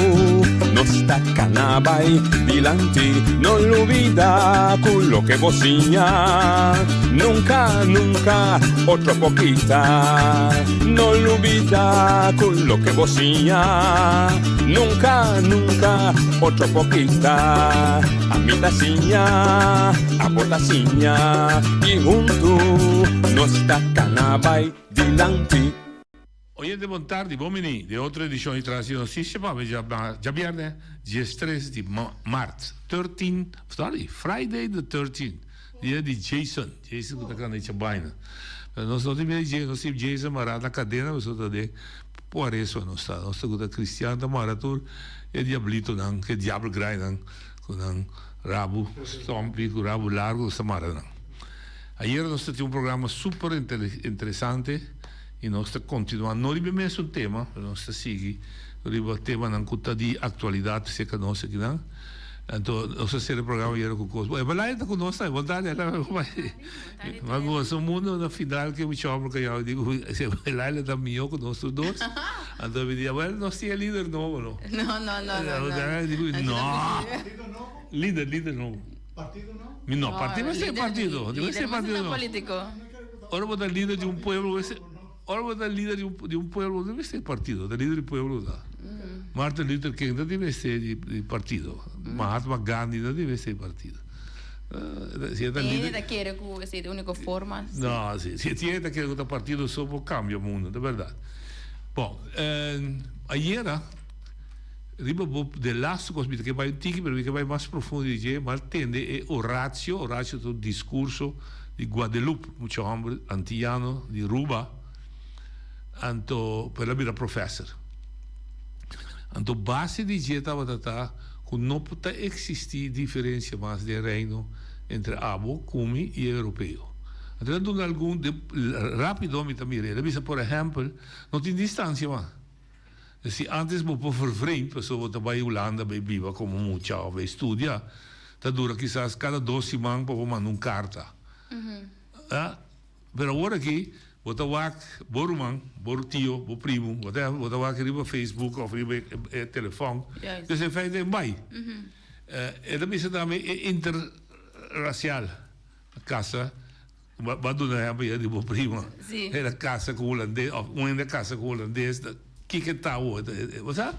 nos tacanabay dilante, no olvida quello que vocinha, nunca, nunca, otro poquita, no olvida quello que vocinha, nunca, nunca, otro poquita, a mitacinha, a botacinha e junto nos tacanabay dilante. Hoje de buon tardi, uomini, di oltre edizione di Transizione Sistema, già abbiamo 13 di marzo, 13, sorry, Friday the 13th, dia di Jason che sta a Chabaina. Non so di me, non si Jason, ma la cadena, non so di può essere, non sta con cristiano, ma ratur, e diablito, che diavolo grande, con un rabo stompi, con rabo largo, samara. Ayer nós tivemos programa super interessante e nós continuamos. Não é mesmo um tema, nós seguimos. O tema não conta de atualidade, se que nós aqui não. Então, nós fazemos o programa ayer com coisa. É verdade que nós estamos, vontade, ela vai. Mas o mundo na final que me chama porque eu digo, se ela está melhor que nós dois. Então eu digo, well, nós temos líder novo, não? Não. Eu digo, não. Líder novo. Partido no? No, partido debe ser partido. Debe ser partido no. Político. Ahora votar líder de un pueblo, ahora votar líder de un pueblo debe ser partido, el líder del pueblo da. Martin Luther King no debe ser de partido. Mahatma Gandhi no debe ser partido. Tiene quiere que sea de única forma. No, sí, si tiene que otro partido solo cambia el mundo, de verdad. Bom, ayer riba de laatste kost que vai tiki pero que vai mais profundo de mas tende é Horácio do discurso de Guadalupe muito homem antiano de Ruba anto pela vida professor anto base de jeta batata que não pode existir diferença mais de reino entre abo cumi e europeu. Então do algum rápido me também ele por exemplo não tem distância mais. Se antes você vervreemd, pessoa que vai Holanda, vai viva como mucha ou vai estudar, tá dura quizás cada 2 semanas para mandar uma carta. Pero agora aqui, você vai borumang, bor tio, bor primo, você vai riba Facebook ou riba telefone, que você faz em bai. E também se também é interracial, a casa. Vai do na época de bor primo, era casa com holandês, ou uma casa com holandês. Que está hoje, ¿verdad?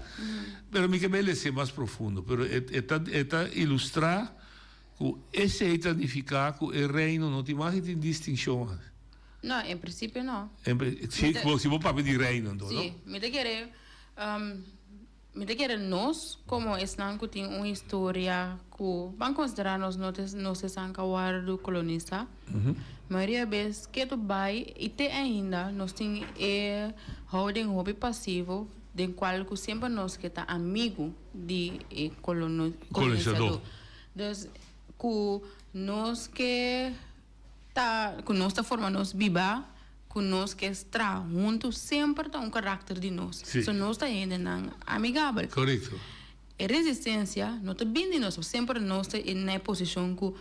Pero mi que me ser mais profundo, pero está ilustrar que esse é identificar que o reino não tem mais distinção. Não, em princípio não. Se você for para de reino, então, sim, me querer nós como estão que tem uma história que vamos considerar nós não se são do colonista. Maioria vez que tu vai e te ainda nós tem houding hobby passivo de qual que sempre nós que tá amigo de colonizador. Então, que nós que tá forma nós viva, que nós que está juntos sempre tá carácter de nós. So nós tá ainda não amigável. Correto. A resistência não tá bem de nós, sempre nós tá na posição que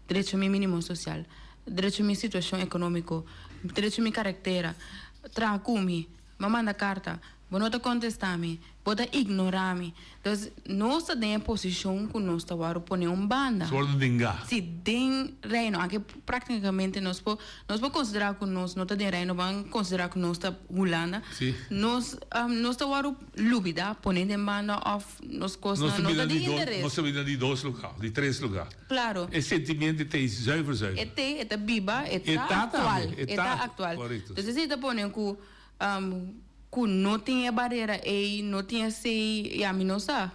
direito mínimo social. Direito à situação econômica, direito à caractere, trago-me, me manda carta, não te contestar-me, pode ignorar-me. Então, nós estamos em posição que nós estamos a pôr banda. Sorte de enganar. Sim, tem reino, aqui praticamente nós podemos considerar que nós não estamos em reino, vamos considerar que nós estamos Holanda. Nós estamos a lúbida, ponendo em banda, nós estamos interesse. Nós estamos de 2 lugares, de 3 lugares. Claro. O sentimento é zuiver. É viva, é atual. Correto. Então, você está ponendo que não tem a barreira e não tem esse a minosa.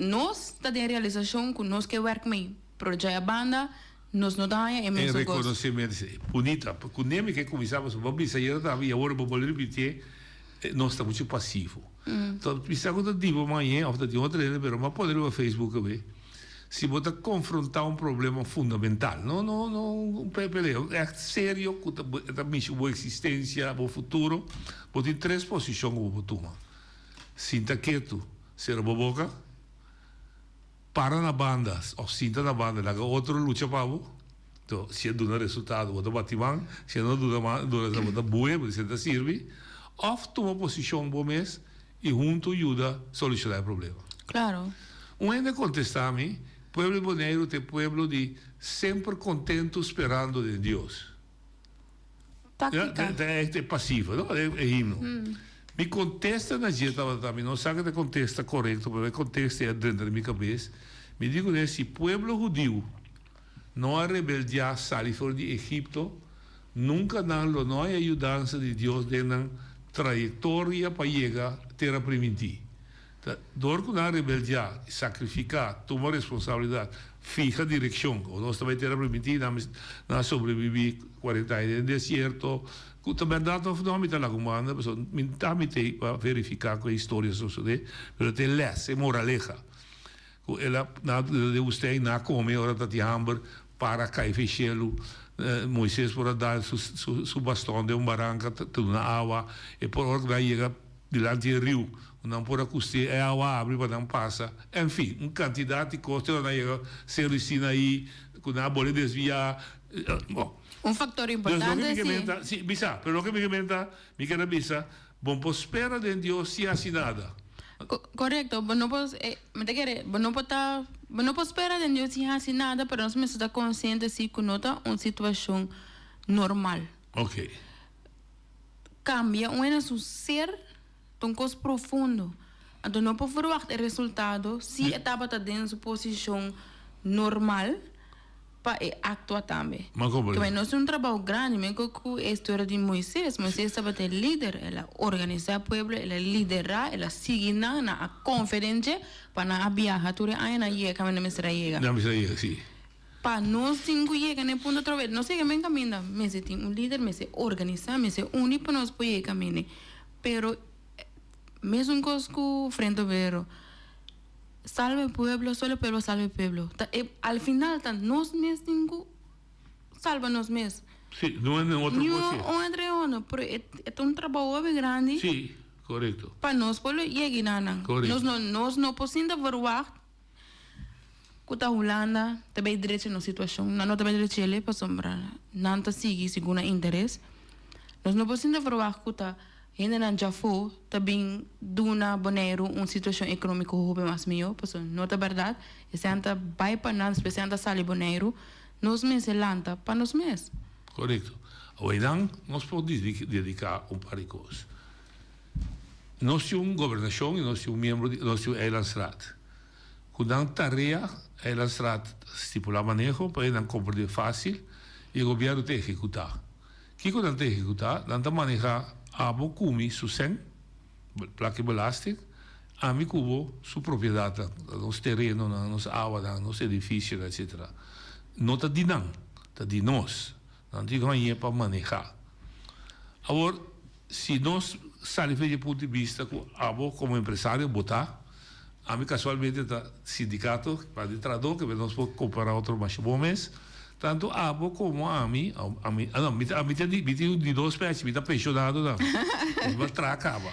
Nós estamos em realização que nós que work me projeto a banda, nós não dá em meus reconhecimento bonita, porque nem que começamos vamos sair da via agora vou repetir, nós estamos muito passivo. Então, precisamos de amanhã ou de outra, mas poder o Facebook ver. Se você confrontar um problema fundamental, não peleo, é sério, também a boa existência, o futuro, você tem 3 posições que você toma. Sinta quieto, ser boboca, para na banda, ou sinta na banda, lá outro luta para você. Então, se dá um resultado, você bate mão, se não dá boa, você serve, ou toma posição bom mês e junto ajuda a solucionar o problema. Claro. Ainda contestar-me, pueblo boneiro é pueblo de sempre contento esperando de Deus. É passivo, não? É himno. Me contesta na dieta também, não sabe que contesta correto, mas contesta é dentro da minha cabeça. Me digo nesse pueblo judeu não há rebeldia sali fora de Egipto, nunca não há ajudança de Deus na trajetória para chegar à terra primitiva. Door com a rebeldia, sacrificar, tomar responsabilidade, fija a direção. Nós também temos permitido nós sobreviver 40 anos no deserto. Também dá não me lá como anda, mas me para verificar que a história sucede, mas tem les, é moraleja. Ela de você na come hora da hambre para cair fechelo. Moisés por dar su bastão de barranca, tudo na água, e por hora que chega diante do rio. Não por acusar, é a água abre para não passar. Enfim, uma quantidade de coisas que ser ensina aí, que não pode desviar. Fator importante sim. Bisa, pero que me comenta, me quer bisa, bom prospera de Deus se assim nada. Correto, não posso esperar de Deus se assim nada, pero nós estamos conscientes se que não está uma situação normal. Ok. Cambia, é um ser um coisa profundo. Então não pode verwachten resultado se a etapa está dentro de posição normal, para actuar também. Mas como? Também nós temos um trabalho grande, mesmo com a história de Moisés. Moisés estava ter líder, ela organizar o povo, ela liderar, ela seguir na conferência para viajar tudo aí na chega, caminho na chega. Na chega, sim. Para nós temos que chegar no ponto outra vez. Nós chegamos em caminho, mas tem um líder, mas organizar, mas unir para nós poder caminhar. Pero mesmo coisa com frente ao verbo, salve o pueblo, solo o pueblo salve o pueblo. Al final, nós mesmos salva nós mesmos. Sim, não é outra coisa. Não é entre outro, pero é um trabalho bem grande. Sim, correto. Para nós poder chegar na. Nós não podemos verwacht. Kuta Holanda, também direito na situação, não também direito ele para sombrar, não tá segundo interesse. Nós não podemos verwacht kuta ainda não já foi, também duna boneiro uma situação econômica ruim mais melhor, porque não é verdade. E se anda vai para nós, se anda sali boneiro, nós mesmos lanta para nós mesmos. Correto. Hoje não, nós podemos dedicar par de coisas. Nós temos governação e nós temos membro, nós temos Eilandsraad. Quando a tarefa Eilandsraad estipular manejo, para não compreender fácil, e o governo tem que executar. Que quando tem que executar, não manejar abo kumi su sen, plaque belasting, a mi cubo su propriedade, nos terreno, nos água, nos edifícios, etc. Não está de não, está de nós. Não digo aí para manejar. Agora, se nós saímos de ponto de vista que abo como empresário botar, a mim casualmente está sindicato para de trador que nós podemos comparar outro mais bom mês. Tanto abo como a mim tem de dois pés, me está pensionado não, mas acaba.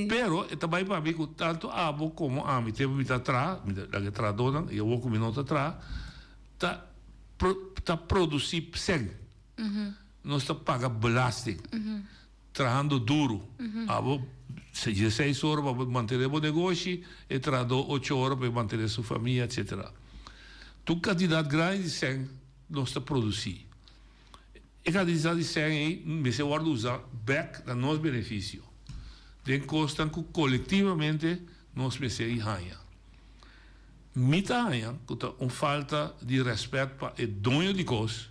Pero também para mim tanto abo como a mim tem me está atrás, da que tradona, eu vou com minuto atrás, tá produzir sem, nós está paga belasting, trabalhando duro, abo 16 horas para manter o negócio e trador 8 horas para manter sua família, etc. Tu quantidade grande de sem nós está produzir. E a quantidade de sem aí, mas eu guardo usar back a nosso benefício. Tem costas que coletivamente nós precisamos ganhar. Mita ganhar, que tá falta de respeito para o dono de coisas,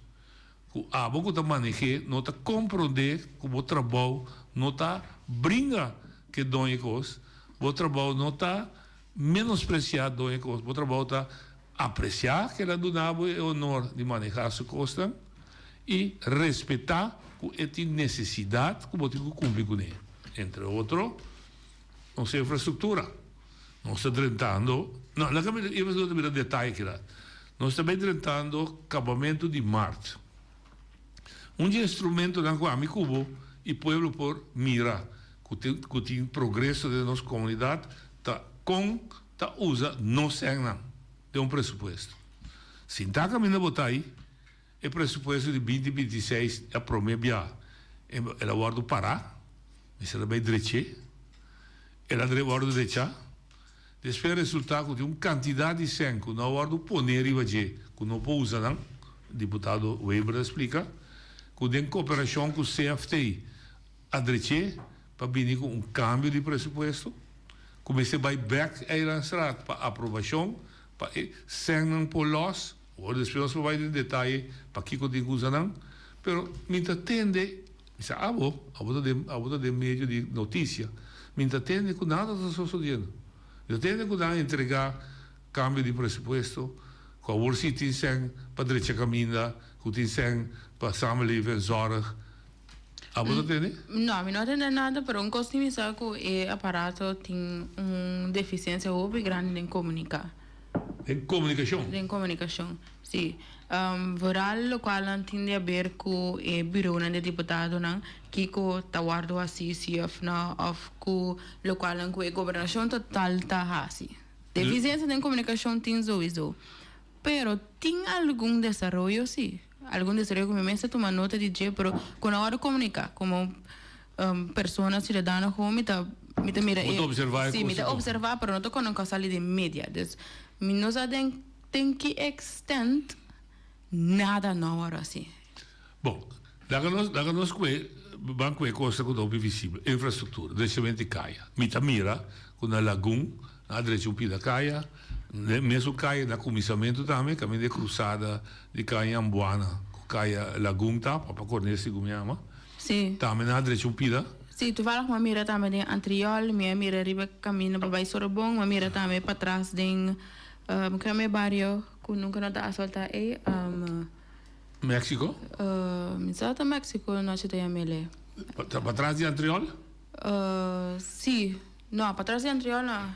que a boca está manejar, não está compreender como o trabalho, não está brincar que dono de coisas, o trabalho não está menospreciar dono de coisas, o trabalho está apreciar que ela donava o honor de manejar sua costa e respeitar que tem necessidade que você cumpre com ele. Entre outros, nossa infraestrutura. Nós estamos tentando, não, eu vou dar um detalhe aqui. Nós estamos tentando acabamento de Marte. Instrumento da qual me cubo e o povo por mira que tem progresso da nossa comunidade, tá usa não sei não. Tem pressuposto. Se está caminhando a botar aí, o pressuposto de 2026 é a promessa. Ela guarda Pará, mas ela vai direito, ela guarda direito. Depois o resultado de uma quantidade de sangue, que não guarda poner e fazer, que não pode usar, não. O deputado Weber explica, que tem cooperação com o CFTI, a direito, para vir com um câmbio de pressuposto, comecei a back a Eilandsraad para aprovação, sem não por loss, ou depois vai em detalhe para que eu digo usar não, pero me entende, isso a boa de meio de notícia, me entende que nada está sucedendo, me entende que não entregar câmbio de pressuposto, com a bolsa tem sem para direita caminha, que tem sem para samenleving zorg. A boa entende? Não, não entende nada, pero um costume sabe que o aparato tem uma deficiência muito grande em comunicar. Em comunicação? Em comunicação, sim. Vooral o qual não tem a ver com o bureau de deputado, que está guardado assim, ou com o qual a governação total está assim. Deficiência em comunicação tem sowieso. Pero tem algum desenvolvimento, sim. Algum desenvolvimento, como mesmo toma nota de dia, pero quando a hora de comunicar, como pessoa cidadã, me mira, sim, me observar, pero não estou com uma saída de mídia. Nós tem que extend nada na hora assim. Bom, daga nós que banco é coisa que não é visível, infraestrutura, descimento de caia. Mira, com a laguna, a direção da caia, Mesmo caia na comissamento também, caminho de cruzada, de caia Ambuana, caia Lagunta, para conhecer como chama. Sim. Também na direita um pida. Sim, tu fala com uma mira também de Antriol, minha mira riba caminho para baixo Sorbonne, uma mira também para trás de que é meu barrio, que nunca não dá a soltar é México? Exato, México, não sei se mele. Para trás de Antriol? Sim, não, para trás de Antriol não.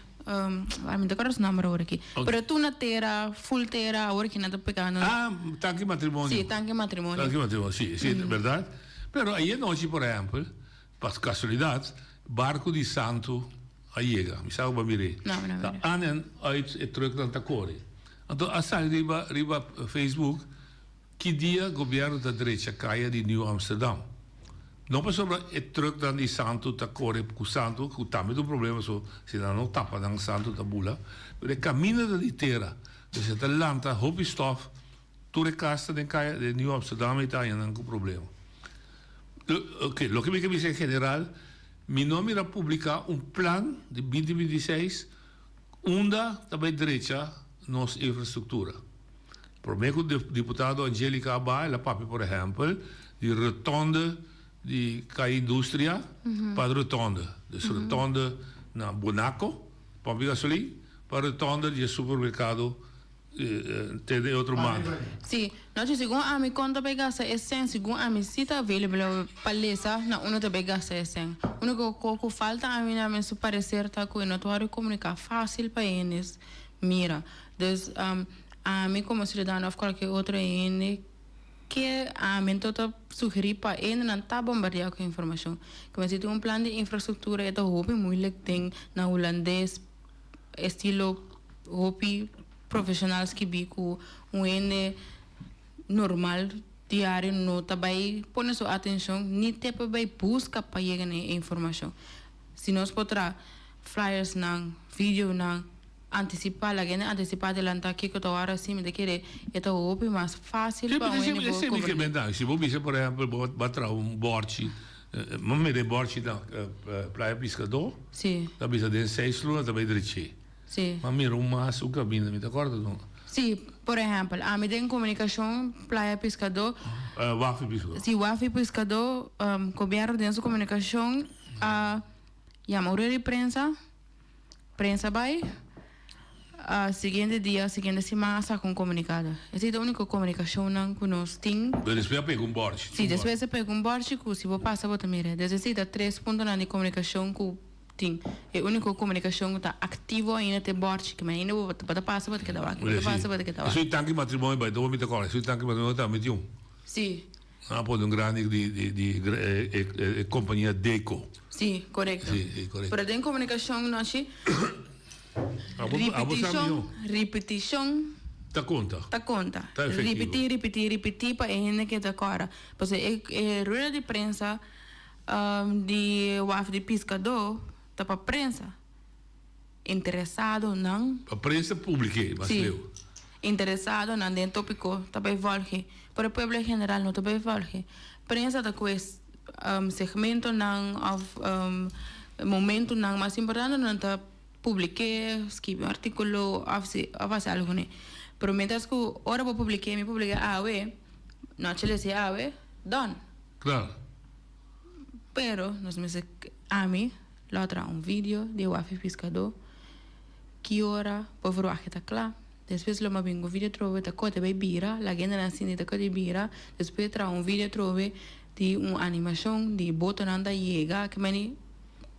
Me decorre os números agora aqui. Pero tu na terra, full terra, agora que não está pegando. Ah, tanque matrimônio. Sim, tanque matrimônio. Tanque matrimônio, sim, sim, é verdade. Pero aí nós, por exemplo, para casualidade, barco de Santo a Iega, me sabe o mirei. Não. Anen uit het terug naar Takori. Então, a sair riba Facebook, que dia o governo da direita caia de New Amsterdam. Não para sobre o terug dan die Santo Takori, com Santo, que também tem problema, se não tapa dan Santo da bula, mas o caminho da terra, dus het land, hoop stof, tu recasta de caia de New Amsterdam e tá não com problema. Ok, lo que me dice en general, mi nome era publicar plan de 2026 onde também direita nossa infraestrutura. Por meio do deputado Angélica Abba, ela papi, por exemplo, de rotonde de indústria para rotonde. Dus rotonde na Bonaco, para gasolina, para rotonde de supermercado de outro mundo. Sim, nós segundo a minha conta pegar essa essência, segundo a minha cita available palesa, na uma também gasta essência. O único que falta a mim é se parecer tá com notório comunicar fácil para eles. Mira, dus a mim como cidadão ou qualquer outro ene que a mim tota sugerir para ele não tá bombardear com informação. Como se tem plano de infraestrutura é tão muito tem na holandês estilo hopi profissionais que bico ene normal diário não tá bem põe sua atenção nem te para bem busca para chegar na informação. Se nós podemos flyers não vídeo não antecipar a gente antecipar adelantar que eu estou agora assim me querer é tão óbvio mais fácil para ene se vou dizer por exemplo batra borchi não me de borchi da praia pescador sim da bisa de 6 lunas também direito. Sim. Mas mira, mas o caminho, me acorda não? Sim, por exemplo, a mim tem comunicação praia pescador. Wafi pescador. Sim, Wafi pescador, governo dentro da comunicação, chama de prensa vai, seguinte dia, seguinte semana, está com comunicada. Essa é a única comunicação que nós temos. Depois pega borte. Sim, depois você pega borte, que se você passa, você mira. Necessita 3 pontos de comunicação que tem. É a única comunicação que está ativa ainda tem borte, que ainda pode passar, pode quedar lá. Isso tanque matrimônio, vai dar me acorda. Isso tanque matrimônio também tem Sim. Pode grande de companhia Deco. Sim, correto. Sim, correto. Para tem comunicação nós repetição Tá conta. Tá repetir para ainda que tá agora. Porque é rueda de prensa de WAF de pescador tá para prensa interessado não a prensa pública mas eu interessado não dentro tópico tá para volge para o povo em geral não tá para volge prensa tá com segmento não momento não mais importante não tá publicar escrever artículo avance algo né pero mientras que hora vou publicar me publica não chele se done claro pero nos me a mim lá tra vídeo de Wafi pescador que hora por ver que tá claro depois lo mais bingo vídeo trove tá cote bem bira la gente na cine tá cote bira depois tra vídeo trove de animação de botão anda chega que mani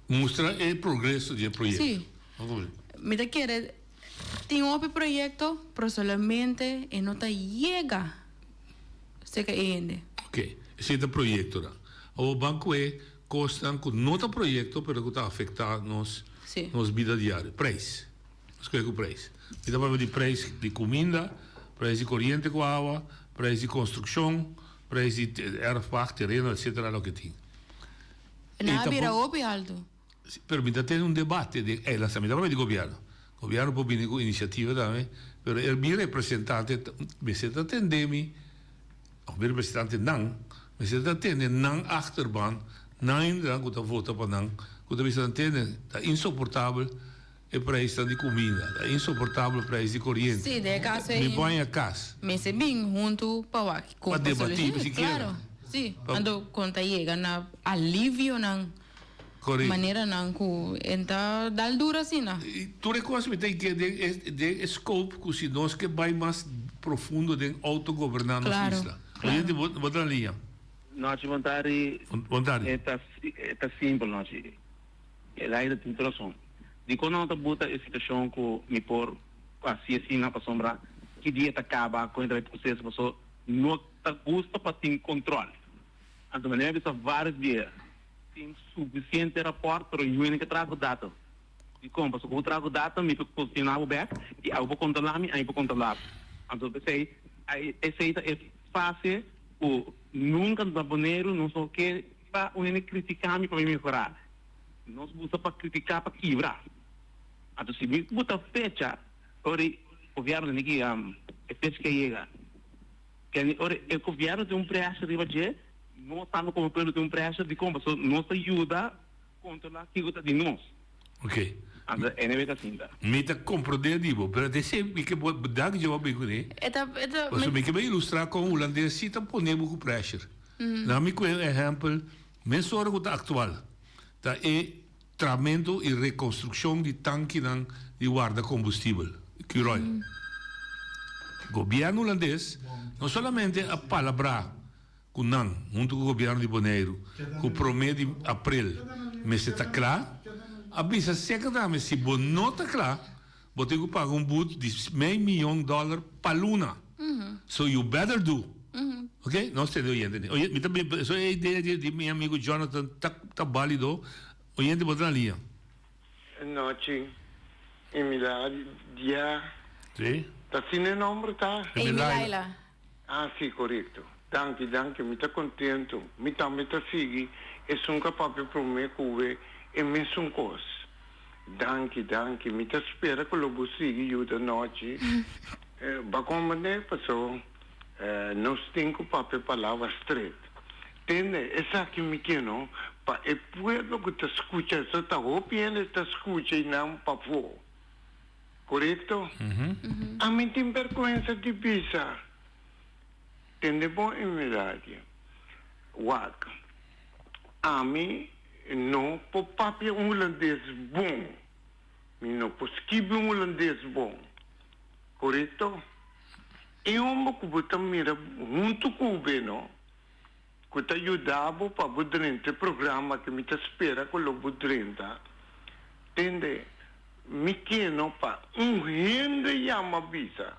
mostra o progresso do projeto sim me da querer tem projeto pero solamente e não tá chega se que ainda ok esse é o projeto lá o banco custa com nota projeto pero que está afetando nos vida diária preço escolhe o preço e também de preço de comida preço de corrente com água preço de construção preço de erfpacht terreno etc lo que tem na vira opi alto permite ter debate de lançamento de governo pode vir com iniciativa também pero o meu representante me senta atendendo o meu representante não me senta atendendo não achterban não ainda que vota para não que você entende é insuportável o preço de comida, é insuportável o preço de corrente. Sim, de caso Me põe a casa. Me se bem junto para debater, se claro. Sim, ando conta chega na alívio na maneira não que entra dá dura assim, né? Tu reconhece que de scope que se nós que vai mais profundo de autogovernança claro, isla. Claro. Gente, bota na linha. Nós vontade é simples, nós. Ela ainda tem tração. De quando não bota a situação que me por assim na sombra, que dia tá acaba com o processo, pessoa não tá gosta para ter controle. Então, maneira que vários dias tem suficiente rapport para o UN que traga data. E como pessoa que traga data, me posicionar o back e eu vou controlar me, aí vou controlar. Então, pensei, é fácil, o nunca no aboneiro, não sei o que, para o UN criticar me para me melhorar. Não se usa para criticar, para quebrar. Então, se me botar fecha, ora, o governo aqui, é fecha que chega. Ora, o governo tem preço de budget, não estamos como plano de preço de como, nos ajuda a controlar aquilo que de nós. Ok. Então, é nem assim, tá? Me tá compreender, digo, para dizer que dá que jawab isso, né? Você me quer ilustrar com o holandês, se tá ponendo com pressure. Dá me um exemplo, mensura que está atual. Tá é tratamento e reconstrução de tanque de guarda combustível, Curoi. Governo holandês, não somente a palavra com não, junto com o governo de Bonaire, que promete em abril, mas está claro, a bisa secretamente se você não está claro, você tem que pagar boot de $500 million para luna. So you better do. Ok? Não sei de oyente. Oyente, também, essa é a ideia de meu amigo Jonathan, tá válido. Oyente, bota na linha. Noite, Emilio, dia. Sim. Tá sem nome, tá? Emilio. Ah, sim, correto. Danke, me está contento. Me está seguindo. É um capaz para mim que é mesmo coisa. Danke, me está espera que eu vou seguir eu da noite. Como é pessoal? Nós temos que papel palavra straight. Entende? Essa aqui me quer, não? Para o povo que está escutando, só está ouvindo, está escutando e não para fora. Correto? A mim tem vergonha de bisa. Entende bom, Emilio? Wak. A mim, não, para papel holandês bom. Não, para escrever holandês bom. Correto? E uma que mira junto com o governo, que te ajudava para o programa que me espera com o budrenta. Entende? Me quero para rende chama visa.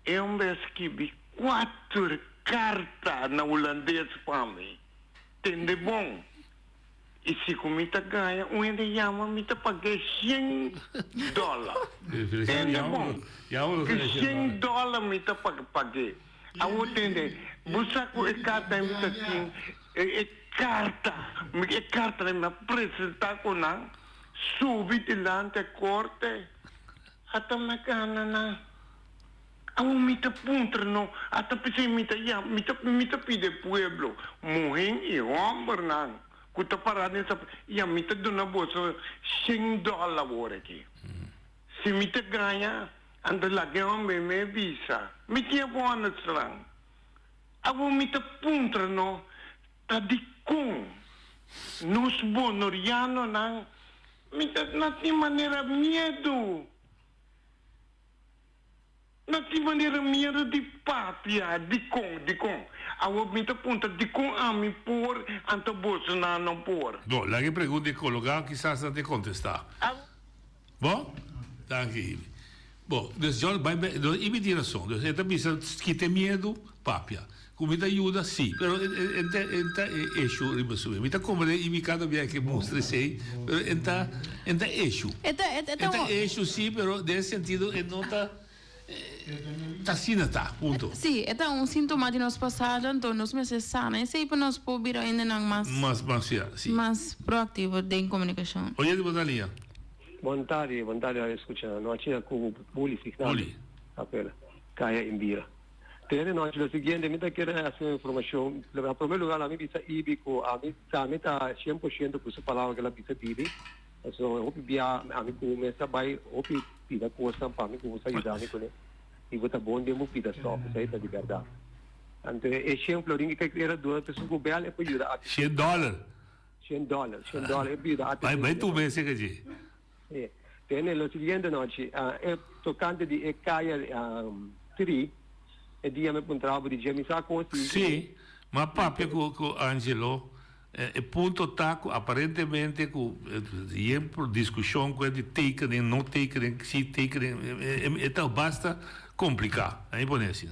É vez que vi 4 cartas na holandês para mim. Entende bom? E se comita ganha, rende chama me te paguei $100. Entende bom? $100 me te paguei. A entende? Você com a carta me te assim, carta me apresentar com não. Subi delante corte, até me gana na. Aún me te puntra no, até pensei me te pide pueblo, mujer e homem não. Kuta para nessa, e me te dona bolsa $100 agora aqui. Se me te ganha, anda lá que homem me visa, me tinha bom na strang. Aún me te puntra no, tá de com, nos bonoriano não. Não tem maneira medo. Não tem maneira medo de pátria, de com. A outra ponta de com a me por, ante bolsa não por. Bom, lá que pergunta é colocar, quizás não te contestar. Bom? Danke. Bom, dus John, e me diz razão. Dus esta bisa que tem medo, papia. Comida ajuda, sim, pero enta eixo ribasube. Me tá como de e cada vez que mostra sei, pero enta eixo. Enta eixo sim, pero nesse sentido não tá assim tá, ponto. Sim, é sintoma de nós passado, então nós meses sana, e sempre nós podemos ainda não mais proativo de comunicação. Olha de botalia. Boa tarde, escuta. Não tinha como bully ficar. Apela. Caia em bira. Tiene noche lo siguiente, me quiere hacer información. En primer lugar, a mí visa íbico, a mí está 100% con su palabra que la visa pide. So, hopi bia ami ku mesa bai hopi pida costa pa mi ku sa idani ko ne. E vota bom demo pida stop, sai tá de verdade. Então, exemplo, ringi que era duas pessoas que bela é para ajudar. $100. $100 é para ajudar. Vai tu bem, sei que é. Tem lo seguinte noite, é tocante de caia 3 e dia me puntravo di Jamie Sacco. Sì, ma proprio con Angelo e punto tacco apparentemente con discussione di tekenen, non tekenen, si tekenen e tal basta complicar, aí ponesi.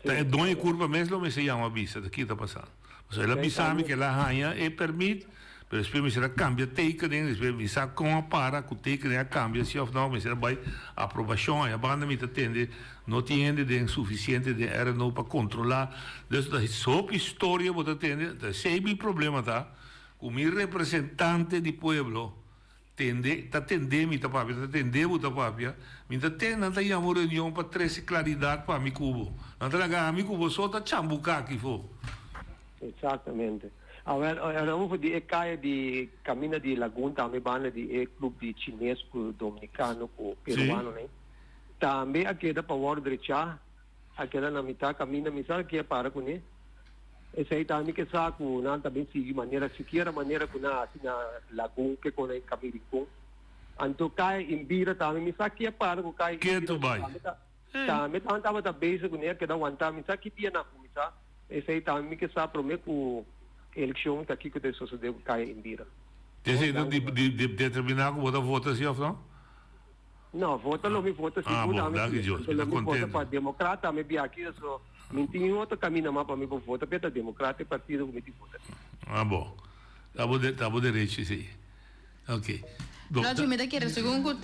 É dona curva mesmo me se chama bisa, daqui está passando. Mas ela bisami que ela ganha e permite, pero depois me será cambia tekenen, depois me sabe como para com tekenen cambia se of não me será vai aprovação, a banda me atende, não tem de suficiente de era não para controlar. Dus da sopa história você atende, da sei problema tá, com mi representante di pueblo tende, ta tende mi ta papia, ta tende buta papia, mi ta tende nanta yamo reunião para trazer claridade para mi cubo. Nanta laga mi cubo só ta chambuca aqui fo. Exatamente. Agora vamos de caia de caminho de Laguna, também banda de clube de chinês com dominicano com peruano, né? Também aqui da power direita, aqui da na mitad caminho, misal que é para com né? Esse aí também que saco, não também sigue maneira, sequer maneira com na assim na Laguna que com o caminho com. Anto caia em Bira também misal que é para com caia. Que tu vai? Também tava da base com né que da wanta misal que pia na misal. Esse aí também que sabe prometo com eleição tá aqui que tem sucedeu caia em Bira. Tem de determinar como vota se ou não? Não, vota não me vota se bom, dá que justo, tá contente. Vota para democrata, me bia aqui só mentinho outro caminho mais para me vota para democrata e partido me vota. Ah, bom. Tá bom direito sim. Ok. Lógico, me dá que segundo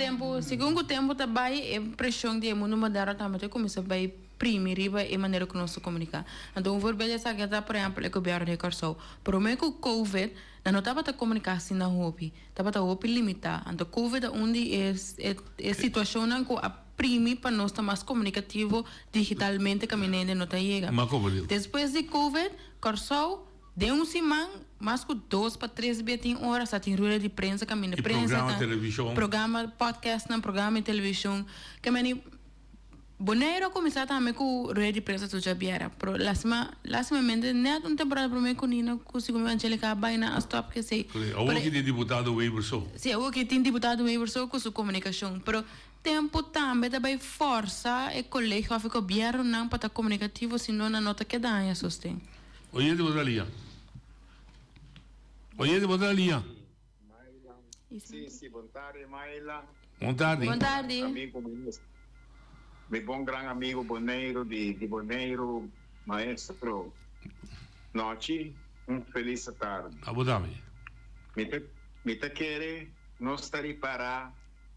tempo também é pressão de mundo moderno também começa a vai primeiro e maneira que nós comunicar. Então, vou ver essa que por exemplo, é que o governo de Corsou. Por meio que o COVID, não estava a comunicar assim na roupa, estava a roupa limitar. Então, COVID onde é situação em que a prime para nós estar mais comunicativo digitalmente caminhando não está chegando. Depois de COVID, Corsou deu semana, mais que 2 para 3 horas, a tem rua de prensa, caminho de prensa, programa televisão, programa podcast, programa de televisão, caminho. Boneiro começar também com rede de prensa do Jabiera. Pero lastimamente, nem um temporada para mim com Nina, com o segundo Angélica Baina, a stop que sei. O que tem deputado Weberson. Sim, o que tem deputado Weberson com sua comunicação. Pero tempo também também força e colégio fica governo não para estar comunicativo, senão na nota que dá a sustém. Oye, deputada Lia. Oye, deputada Lia. Sim, boa tarde, Maila. Boa tarde. Boa tarde. Amigo meu bom grande amigo Boneiro de Boneiro, maestro. Noite, feliz tarde. Abu Dhabi. Me te quer não estar parar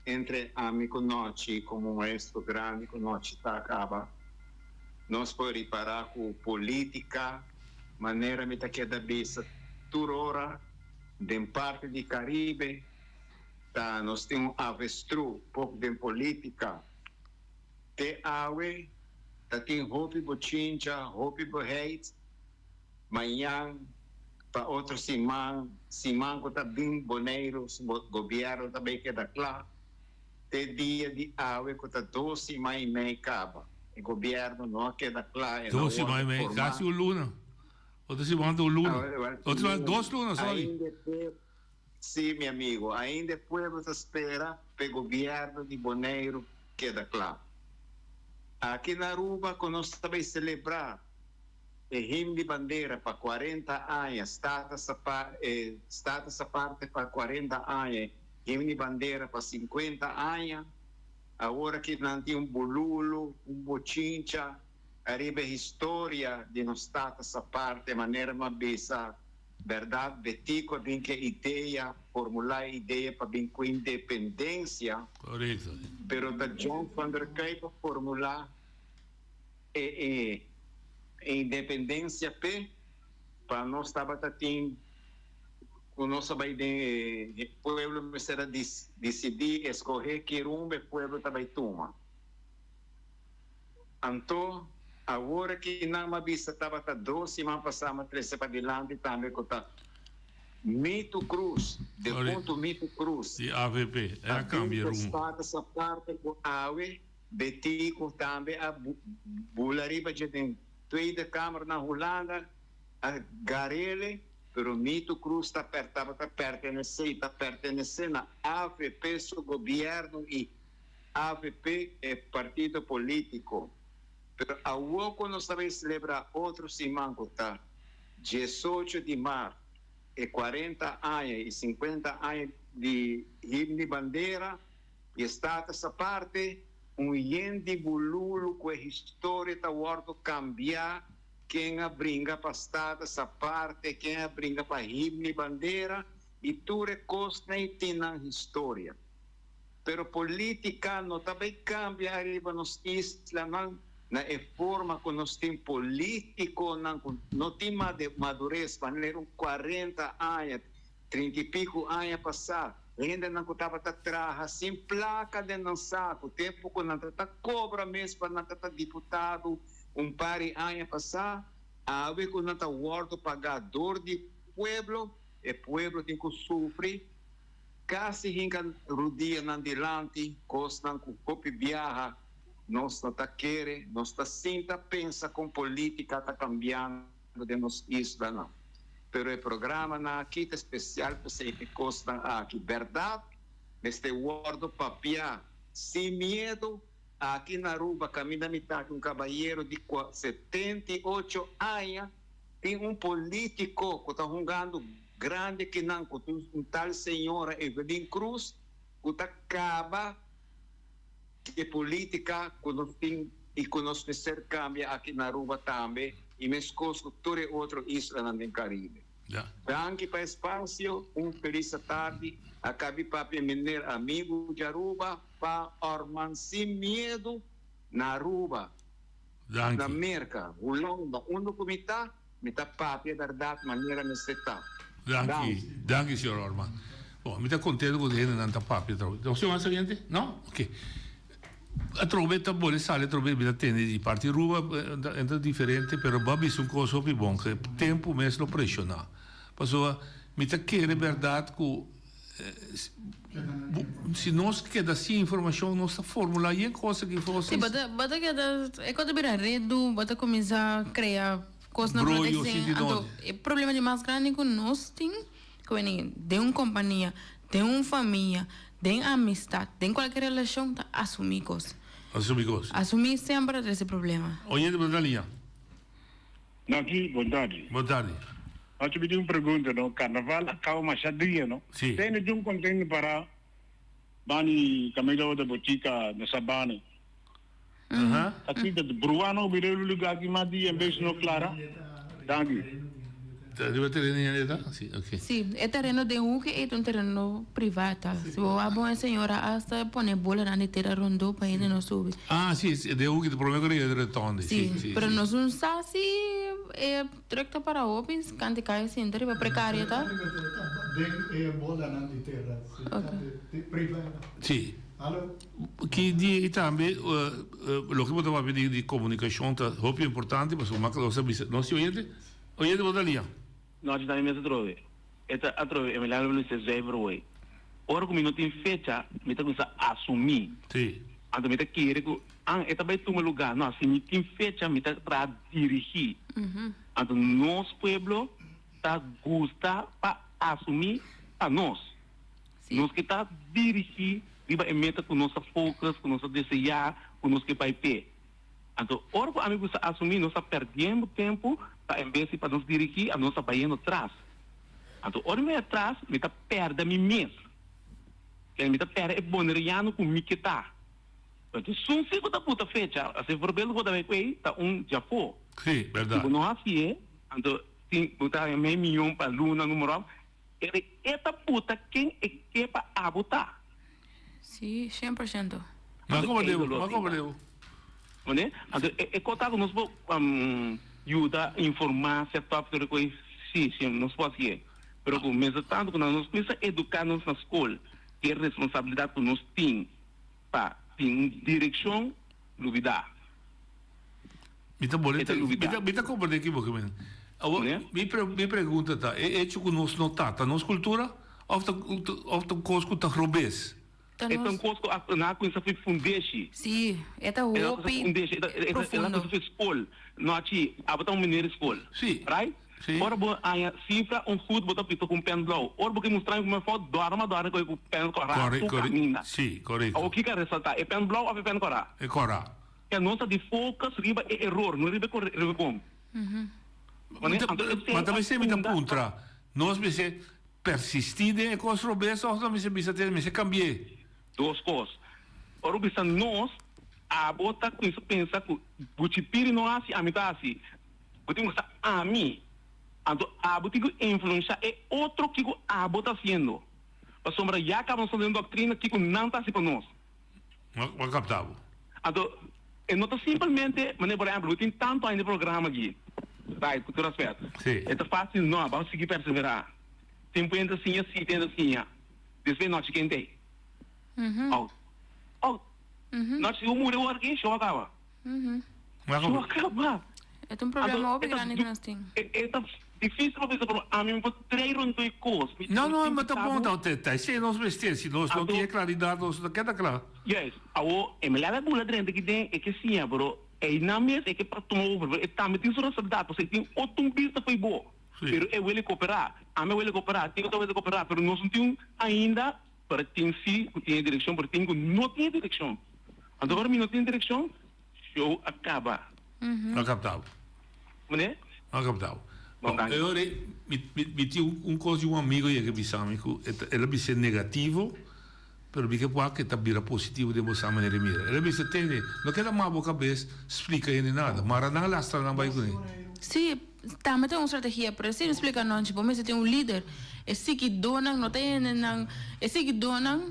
entre amigo noite como maestro grande com noite tá acaba. Nós podemos parar com política, maneira me te quer da bisa turora, de parte de Caribe, tá nós temos avestru pouco de política. Te awe, ta tem hopi bochincha, hopi boheit, manhã, para outro simang ko ta bim boneiro, governo também que da clá, te dia de awe ko ta 12 mai mei caba, e governo não que da clá. 12 mai mei, quase o luna. Outro se manda o luna. Outro é 2 lunas, sorry. Sim, meu amigo, ainda o povo espera para o governo de Boneiro que da clá. Aqui na Aruba, que nós também celebrar o hino de bandeira para 40 anos, status a parte para 40 anos, hino de bandeira para 50 anos, agora que não tem bululo, bochincha, arriba a história de nós status a parte, maneira mais verdade, betico, bem que ideia, formular ideia para bem com independência. Correto. Pero da John van der Kuyp formular independência para nós estava tendo o nosso povo será decidir escolher que rumbo o povo também toma. Então agora que não me vista estava 12 semanas passada 13 para adiante também que tá Mito Cruz, de ponto Mito Cruz. De AVP, é a câmbio. Está essa parte com AVE, Betico também, a Bulariba já tem tweede Câmara na Holanda, a Garele, pero Mito Cruz está pertencendo a AVP, seu governo, e AVP é partido político. Pero a UOCO nós também celebra outro simanco, tá? 18 de março, e 40 anos e 50 anos de himne bandeira, e está essa parte, yendi bululu com a história da world cambiar, quem a brinca para estar essa parte, quem a brinca para himne bandeira, e tudo é coisa que tem na história. Pero política não também cambia arriba nos islas, na forma que nós temos político, não tem madurez, para ler 40 anos, 30 e pico anos passar, ainda não estava atrás, sem placa de não saco, tempo que não está cobra mesmo para não estar deputado, par de anos passar, a ver que não está o pagador de pueblo, e pueblo tem que sofrer, quase hinca rodia na delante, costa com copi viaja, nós não está querendo, nós está sinta, pensa com política, está cambiando de nos isla, não. Pero o programa na aqui é especial para ser que costa aqui, verdade, neste wordo papia, sem medo, aqui na Aruba, caminha mitad, caballeiro de 78 anos, tem político que está jogando grande que não, tal senhora Evelyn Cruz, que está acaba de política que nós tem e que nós precisamos cambiar aqui na Aruba também, e mesmo todo outro isla no Caribe. Danke para o espaço, feliz tarde, acabei para mineiro amigo de Aruba, para Orman sem medo na Aruba, na América, Holanda, onde comitê, me está papi, é verdade, maneira necessitada. Danke, senhor Orman. Bom, me está contente com ele não está papi. O senhor é seguinte? Não? Ok. A trovetta vuole sale, a trovetta tende di parti ruba è differente, però babi sono cose più buone, che tempo messo lo pressiona. Passò mi tacchere verdad che se nós queda assim informação nossa fórmula e coisa que fosse sim, bata queda é quando vira redo, bata começar a criar coisas na proteção. O problema de mais grande que nós tem, que de companhia, de família, tem amistade, tem qualquer relação, tá assumir coisas. Assumir coisas. Assumir sempre esse problema. Oi, de Brasília. Aqui, boa tarde. Boa tarde. Eu te pedi uma pergunta, no carnaval acaba mais dia, não? Sim. Tem um contente para bani caminho da botica na Sabane. Aqui da Bruano, virei o lugar aqui mais dia, em vez de não clara. Danke. Deve ter linha, sim, ok. Sim, é terreno de que é terreno privado. Se o a senhora hasta pone bola na terra rondou para ele não subir. Ah, sim, é de que o problema é de retorno. Sim, mas nós não sabemos se é direto para opens, quando cai assim, para precária, tá? É bola na terra, privada. Sim. Que dia também o que eu pedir de comunicação tá muito importante, mas o macro sabe não se ouvinte boa linha. Nós estamos mesmo trove. Esta trove é melhor não se zebroi. Ora como não tem fecha, me tá começar a assumir. Sim. Então me tá querer que esta vai tomar lugar, não, se me tem fecha, me tá para dirigir. Então nosso pueblo tá gosta para assumir a nós. Nós que tá dirigir, viva a meta com nossa focus, com nossa desejar, com nosso que vai ter. Então, ora que amigos assumir, nós estamos perdendo tempo para em vez de para nos dirigir, a nossa vai indo atrás. Então, ora me atrás, me está perdendo a mim mesmo. Me está perdendo é boneriano com me que tá. Então, se um cinco da puta fecha, se for belo vou dar aí, tá já foi. Sim, verdade. Se não assim é, então tem botar meio milhão para luna número 1. Esta puta quem é que para abotar? Sim, 100%. Mas como devo? Né? Então, é contar que nós vamos ajudar a informar certo sobre coisas, sim, nós podemos fazer. Mas, ao mesmo tempo, que nós precisamos educar-nos na escola, que é a responsabilidade que nós temos para ter direção, duvidar. Me está compreendendo aqui, porque Me pergunta, tá? É que nós não tá nossa cultura ou tá coisa que tá robês? Então, coisa na coisa foi fundeshi. Sim, é roupi profundo. Ela foi escola. Não aqui, abota mineiro escola. Sim. Right? Ora, a cifra food bota pito com pen blow. Ora, porque mostrar como foi dorma com pen corá. Sim, correto. O que quer ressaltar? É pen blow ou é pen corá? É corá. Que nossa de focus riba é erro, não riba como. Mas também se me dá contra. Nós me se persistir em coisas robês ou não me se cambiar. Duas coisas. Ora, bisa nós a bota com isso pensa que butipiri não assim, a mitad assim. Botinho está a mim. Então, a botinho influencia é outro que a bota fazendo. A sombra já acabam fazendo doutrina que não está assim para nós. Não captava. Então, não está simplesmente, mas por exemplo, tem tanto ainda programa aqui. Vai, com todo respeito. Sim. É fácil, não, vamos seguir perseverar. Tempo ainda assim, assim, ainda assim. Desde nós quem tem. Nós se o muro aqui, show acaba. Show acaba. É um problema óbvio grande que nós temos. É difícil para pensar, a mim vou treino em dois coisas. Não, mas tá bom, tá. Se nós vestimos, se nós não temos claridade, nós não queda claro. Yes, é melhor a bula dentro que tem, é que sim, bro. É na mesa, é que para tomar over, é também tem sua saudade, porque tem outro pista foi bom. Pero eu ele cooperar, a mim ele cooperar, tem que cooperar, pero nós não temos ainda para ter sim, tem direção, para ter não tem direção. Agora não tem direção, show acaba. Não captava. Né? Não captava. Eu me tinha coisa de amigo aí que me chama, ele me ser negativo, pero me que pode que tá vira positivo de você maneira mira. Ele me se tem, não quer mal boca cabeça, explica ele nada, mas não lastra não vai com ele. Sim, também tem uma estratégia, pero se explica não, tipo, mas tem líder, esse que dona, não tem não, esse que dona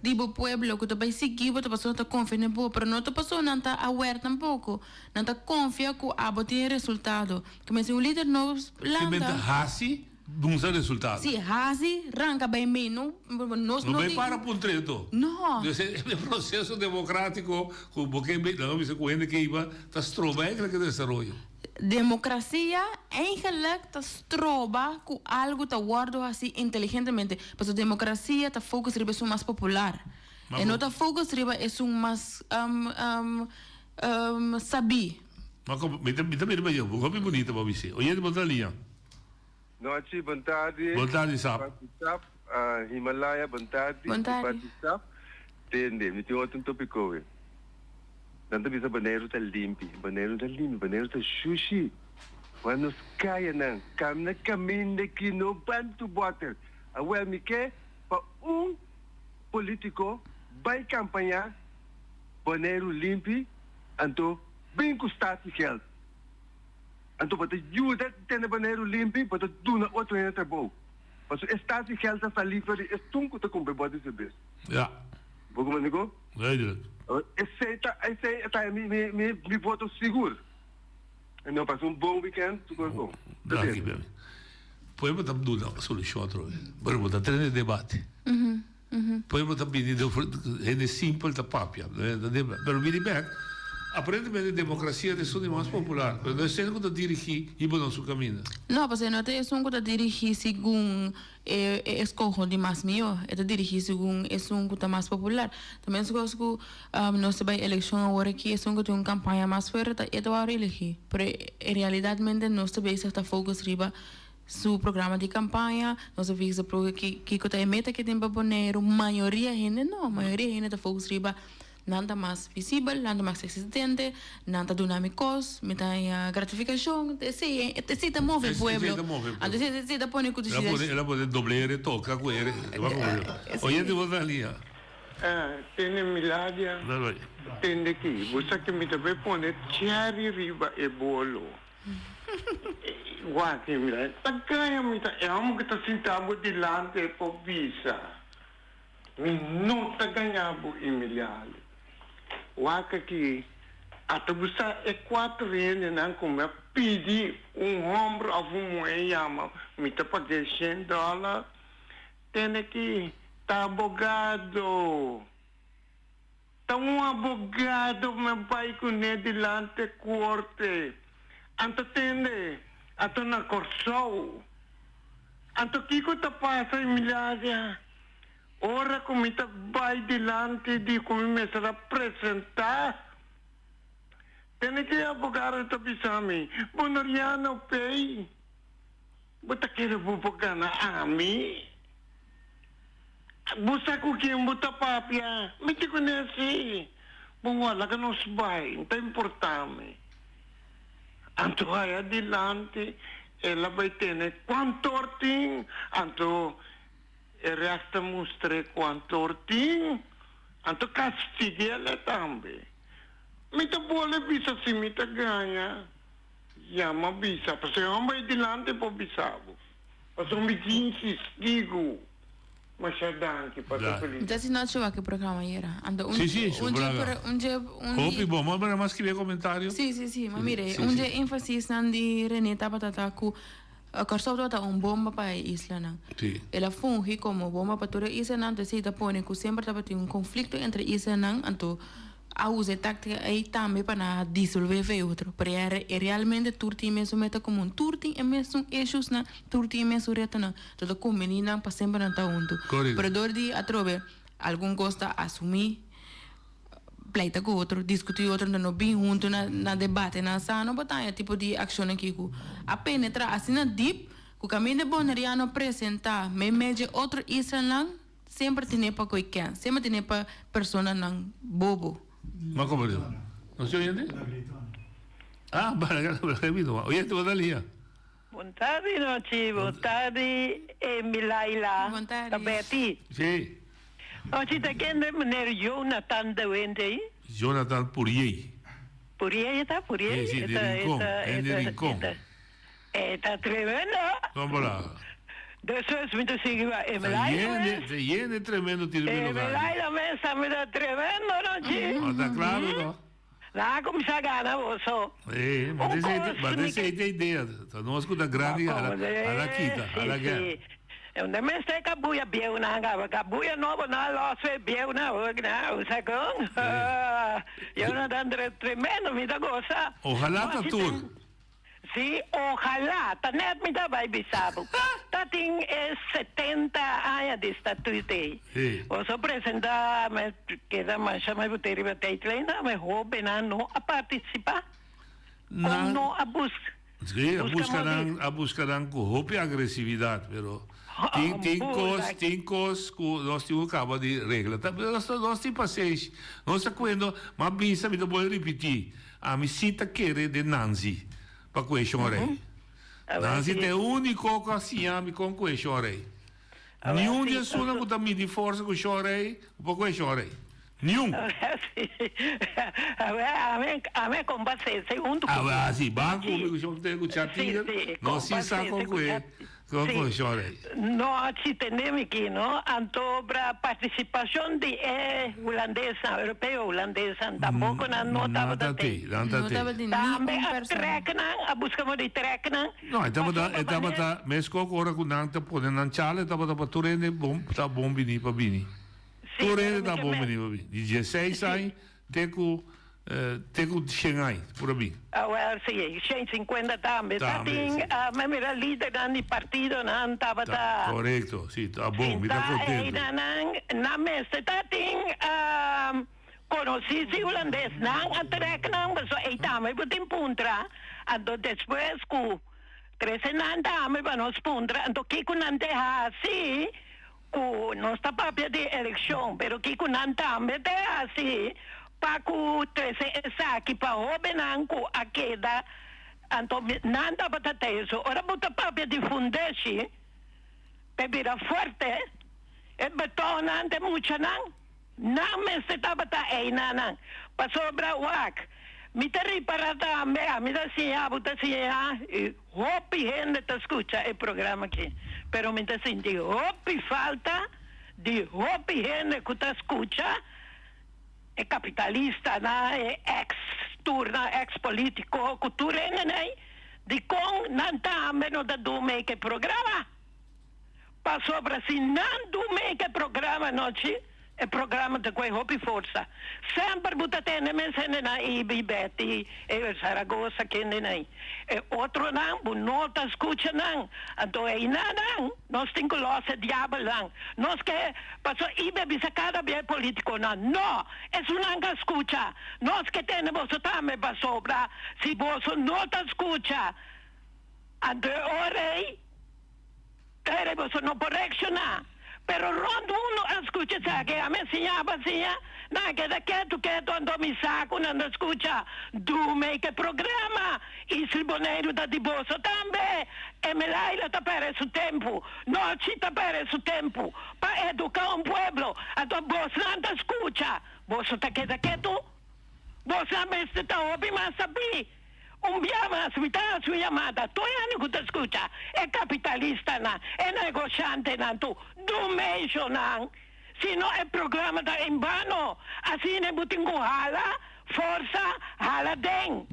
tipo pueblo que tu vai seguir, tu pessoa tá confia nem boa, pero não tu pessoa não tá aware tampouco, não tá confia que a tem resultado. Que mas um líder não landa. Que hasi, não tem resultado. Sim, hasi, ranca bem bem, não vai para por treto. Não. O processo democrático, porque não me se conhece que iba, tá strobando que desenvolve. Democracia eigenlijk te stroba com algo te guardo assim inteligentemente, mas a democracia te focus riba é mais popular. E não te focus riba é mais sabi. Mas me também vai eu, como bonita para você. Oi, de boa linha. Noite, boa tarde. Boa tarde, Sap. Himalaya, boa tarde. Boa tarde. Tende, me tem outro tópico. Nanti bisa banheiro tá limpo, banheiro tá sushi. Quando caia não, caminho que não bantu water. Agora me quer para político vai campanhar banheiro limpo, então bem custado geld. Então para ajuda ter banheiro limpo, para tu na outro ainda bom. Mas o estado de geld está livre, é tunco te comprar body service. Ja. Vou me digo? Duidelijk. Esse tá me voto seguro. E não passa bom weekend, tudo bom. Dank bem. Poi botar tudo na solução outra vez. Para botar treino de debate. Poi botar bem é simples da papia, pero bem bem. Aparentemente democracia é só de mais popular, mas nós temos que dirigir e botar nosso caminho. Não, porque não tem som que dirigir segundo escolho de mais melhor, é dirigir segundo é som que mais popular. Também se gosta que nós vai eleição agora aqui é som que tem uma campanha mais forte, é do ar elegir. Mas realmente nós também está focus riba su programa de campanha, nós vimos que tem meta que tem para poner maioria gente não, maioria gente está focus riba nada mais visível, nada mais existente, nada dinâmicos, me tem gratificação, sim, tá move o pueblo. Então, sim, tá põe que ela pode dobrar, tocar com ele. Olha de volta ali. Tem milagre. Tem aqui, você que me deve pôr cherry riba e bolo. Guarda, milagre. Tagaya me tá, é algo que tá sentado delante por visa. Não tá ganhando milagre. Waka que até você é 4 anos não como pedir ombro a moeda me tá pagando $100 tem que tá abogado meu pai com ele delante corte anta tende Ato na Corsou. Anto Kiko tapasa Emilia. Ora comita vai dilante di come mi sarà presentare. Tene che avvocare tapisami. Bonoriano pei. Buta kira bupagana ami. Busa ko kiyong buta papia. Miti ko na si. Bungwala ka no sbay. Ito importante. Anto ay adilante. Ela vai tene quanto orting. Anto resta mostre quanto orting. Anto castigela tambe. Mita boleh bisa si mita ganha. Ya mabisa. Kasi ang may dilante po bisabo. Kasi may insistigo. Masyadang kipato feliz. Então, se nós chegamos aqui programa era, ando Sì, sì, sul programa. Hopi, bom, ma per ma scrivere commentario? Sì, ma mire, Sì, un sì. enfasi di Renata patata ku corso ta un bomba pa isla na. Sì. Ela fungi como bomba pa tura isla na, se ta pone ku sempre ta un conflitto entre isla na, anto a use tática aí também para dissolver o outro. Para realmente turti mesmo meta comum. Turti é mesmo issues na, turti é mesmo reta na. Todo com menina para sempre não tá junto. Para dor de atrove, algum gosta assumir pleita com outro, discutir outro não bem junto na debate na sano, batalha tipo de ação aqui ku. A penetra assim na deep, ku caminho de boneriano apresentar, me meje outro isla sempre tem para qualquer, sempre tem para persona não bobo. Ma come dico? Non si oye? Ah, bene, capito. Oyente, buon dia. Buon tardi, Noci. Buon tardi, Milaila. Buon tardi. Betty. Sì. Noci, te kende meneer Jonathan de Wende. Jonathan Purier. Purier, está Purier? Sì, di Rincon. È di Rincon. Está tremendo. Come là? Eso es muito significa. Milaila. È tremendo, ti ripeto. Milaila, me sta tremendo, Noci. Ma sta claro, no? Lá come sa gana, so. Ma adesso hai idea. Non ascolta grandi alla chita, alla gara. Onde me stai kabuya biuna nga kabuya no na lo se biuna na usakong. Yo no dandre tremendo mi da cosa. Ojalá ta tour. Sí, ojalá. Tanet mi da vai bisabo. Tating es 70 años de estatuto. Sí. O so presenta me queda más me boteri bateitlena me hope na no a participar. No a buscar. Sí, a buscarán con hope agresividad, pero tem cos que nós temos acaba de regra. Nós temos passeio, nós está coendo, mas bisa me vou repetir. A me cita querer de Nancy para question rei. Nancy é o único que assim a me com question rei. Nenhum dia suna que também de força com chorei, para question rei. Nenhum. A me combate segundo. Ah, sì, banco come eu tenho chatinha. Não se sabe com ele. Como chorei. No, si tenemos aquí, ¿no? Antobra participación de holandesa, europeo holandesa, tampoco no estaba de también a buscamos de treknan. No, estava mesco agora com nanta podendo anchale, estava turene bom, tá bom bini para bini. Turene tá bom bini para bini. 16 anos, teco Shanghai, por aí. Well, sí, 150 también. Me mira líder del partido, no estaba ta. Correcto, sí, está bom, me está contento. Na mesa tating conocí si holandés, nang atrek nang so ei tama butin puntra, ando después ku 13 nan tama ba nos puntra, ando kiku nan te hasi ku no sta papia de elección, pero kiku nan tama te hasi. Paku 13 esaki pa hobenang ku akeda anto nanda batateso ora buta papia di fundesi pe bira fuerte e betonante mucha nang me se tabata e nanang pa sobra wak mi terri parata me a mi da sia buta sia hopi gente te escucha el programa aquí pero me te senti hopi falta di hopi gente que te escucha é capitalista, é ex-turna, ex-político, cultura, de com não tá menos da do meio programa. Passou para si, não do meio programa, noite, e programa de quei hopi forza. Sempre butatene mensen na Ibi Betty e Saragossa kende nai. E outro nang bunota escucha nang. Anto e ina nang nos tinko lose diabo nang. Nos que paso Ibe bisa cada bien político nang. No, es unanga escucha. Nos que tenemos tame pa sobra si vos no te escucha. Anto ore queremos no por reaccionar. Pero rondo uno escucha que a mí enseñaba así, na que de quieto ando mi saco no escucha, dume que programa y si bonero da di bosso también, e me la tapare su tempo, no ci tapare su tempo, pa educar un pueblo, a tu vos no escucha, vos te queda quieto, vos a me está obi más sabi. Umbiama su llamada, tu ano que te escucha, es capitalista na, es negociante na, tu dumation na, sino el programa da en vano, así ne butingo hala, forza, hala den.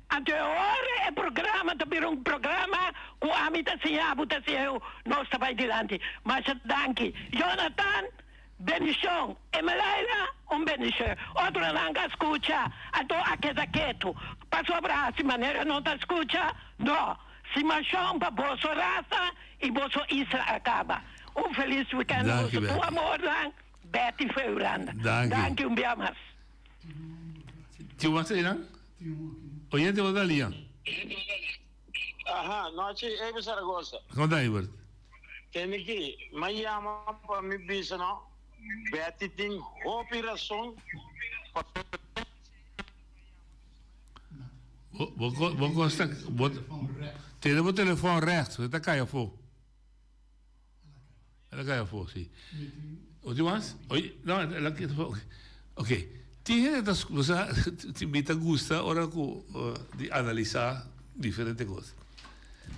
Ante ora el programa da per un programa, ku amita siya, buta siya, no sta vai dilante, mas danki, Jonathan, bendición, Emelaila, un bendición. Otro nanga escucha, a to a queda quieto. Paso abra, si manera no te escucha, no. Si machón pa boso raza y boso Isra acaba. Un feliz weekend, Danke, boso tu Betty. amor, lang, Betty Feuranda. Danke. Un día más. Tio Marcelo? Oyente vos Dalia. Aha, noche Ebi Saragossa. Conta aí, Bert. Tem que me chama para me bisa no. Betty tem operação. Vou gostar. Tem o telefone reto, você tá caindo fogo. Ela caiu fogo, sim. O que mais? Não, ela que ok. Tinha das coisas, me gusta ora de analisar diferentes coisas.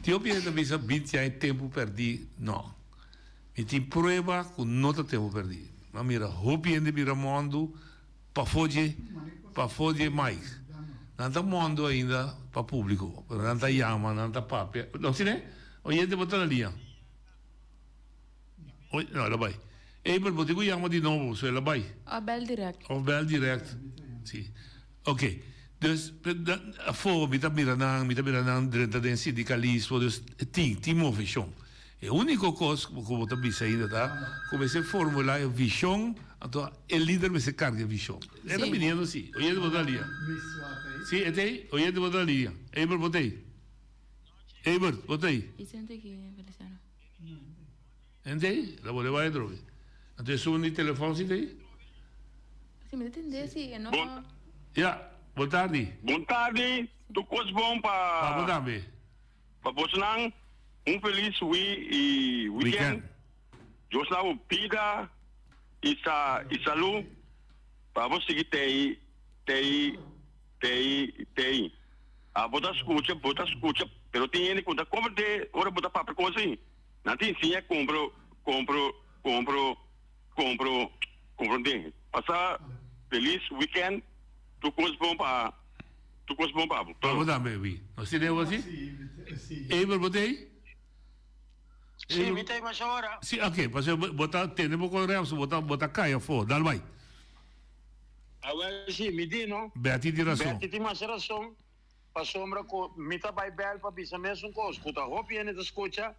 Tio piensa bisa 20 anos tempo perdido, não. E tem prova que não tem tempo perdido. Mas mira, hopiende mira mundo para foder mais. Não tem mundo ainda para público, não tem chama, não tem papel. Não sei né? Oyente botar na linha. Não, ela vai. Ei, mas botigo chama de novo, so ela vai. Bel direct. Of bel direct. Sim. Ok. Dus voor mita miranang dentro del sindicalismo, dus tem uma visão. A única coisa que eu estou dizendo tá, como se formular a visão, então o líder vai se carregar a visão. É a menina assim. Oye de botar ali. Sim, é aí. Oye de botar ali. Eiber botei. Eiber botei. E sente que Feliciano. Entende? La voleva a droga. Então su un telefone si tem? Se me entender assim, não. Ja. Boa tarde. Boa tarde. Tu coisa bom para. Boa tarde. Para Bolsonaro, feliz weekend. Joslavo Pida e saúde. Para você que tem. A bota escuta, pero tem ele conta como de ora bota papel coisa assim. Não tem sim é compro de. Passa feliz weekend. Tu coisa bom para. Vamos dar baby. Nós temos assim? Eiber botei? Sim, me tem mais hora. Sim, ok. Mas botar temos com real, botar caia fora. Dá vai. Agora sim, me diz não. Betty tem razão. Betty tem mais razão. Para sombra com mita vai bel para bisa mesmo com escuta. Hope ele te escuta.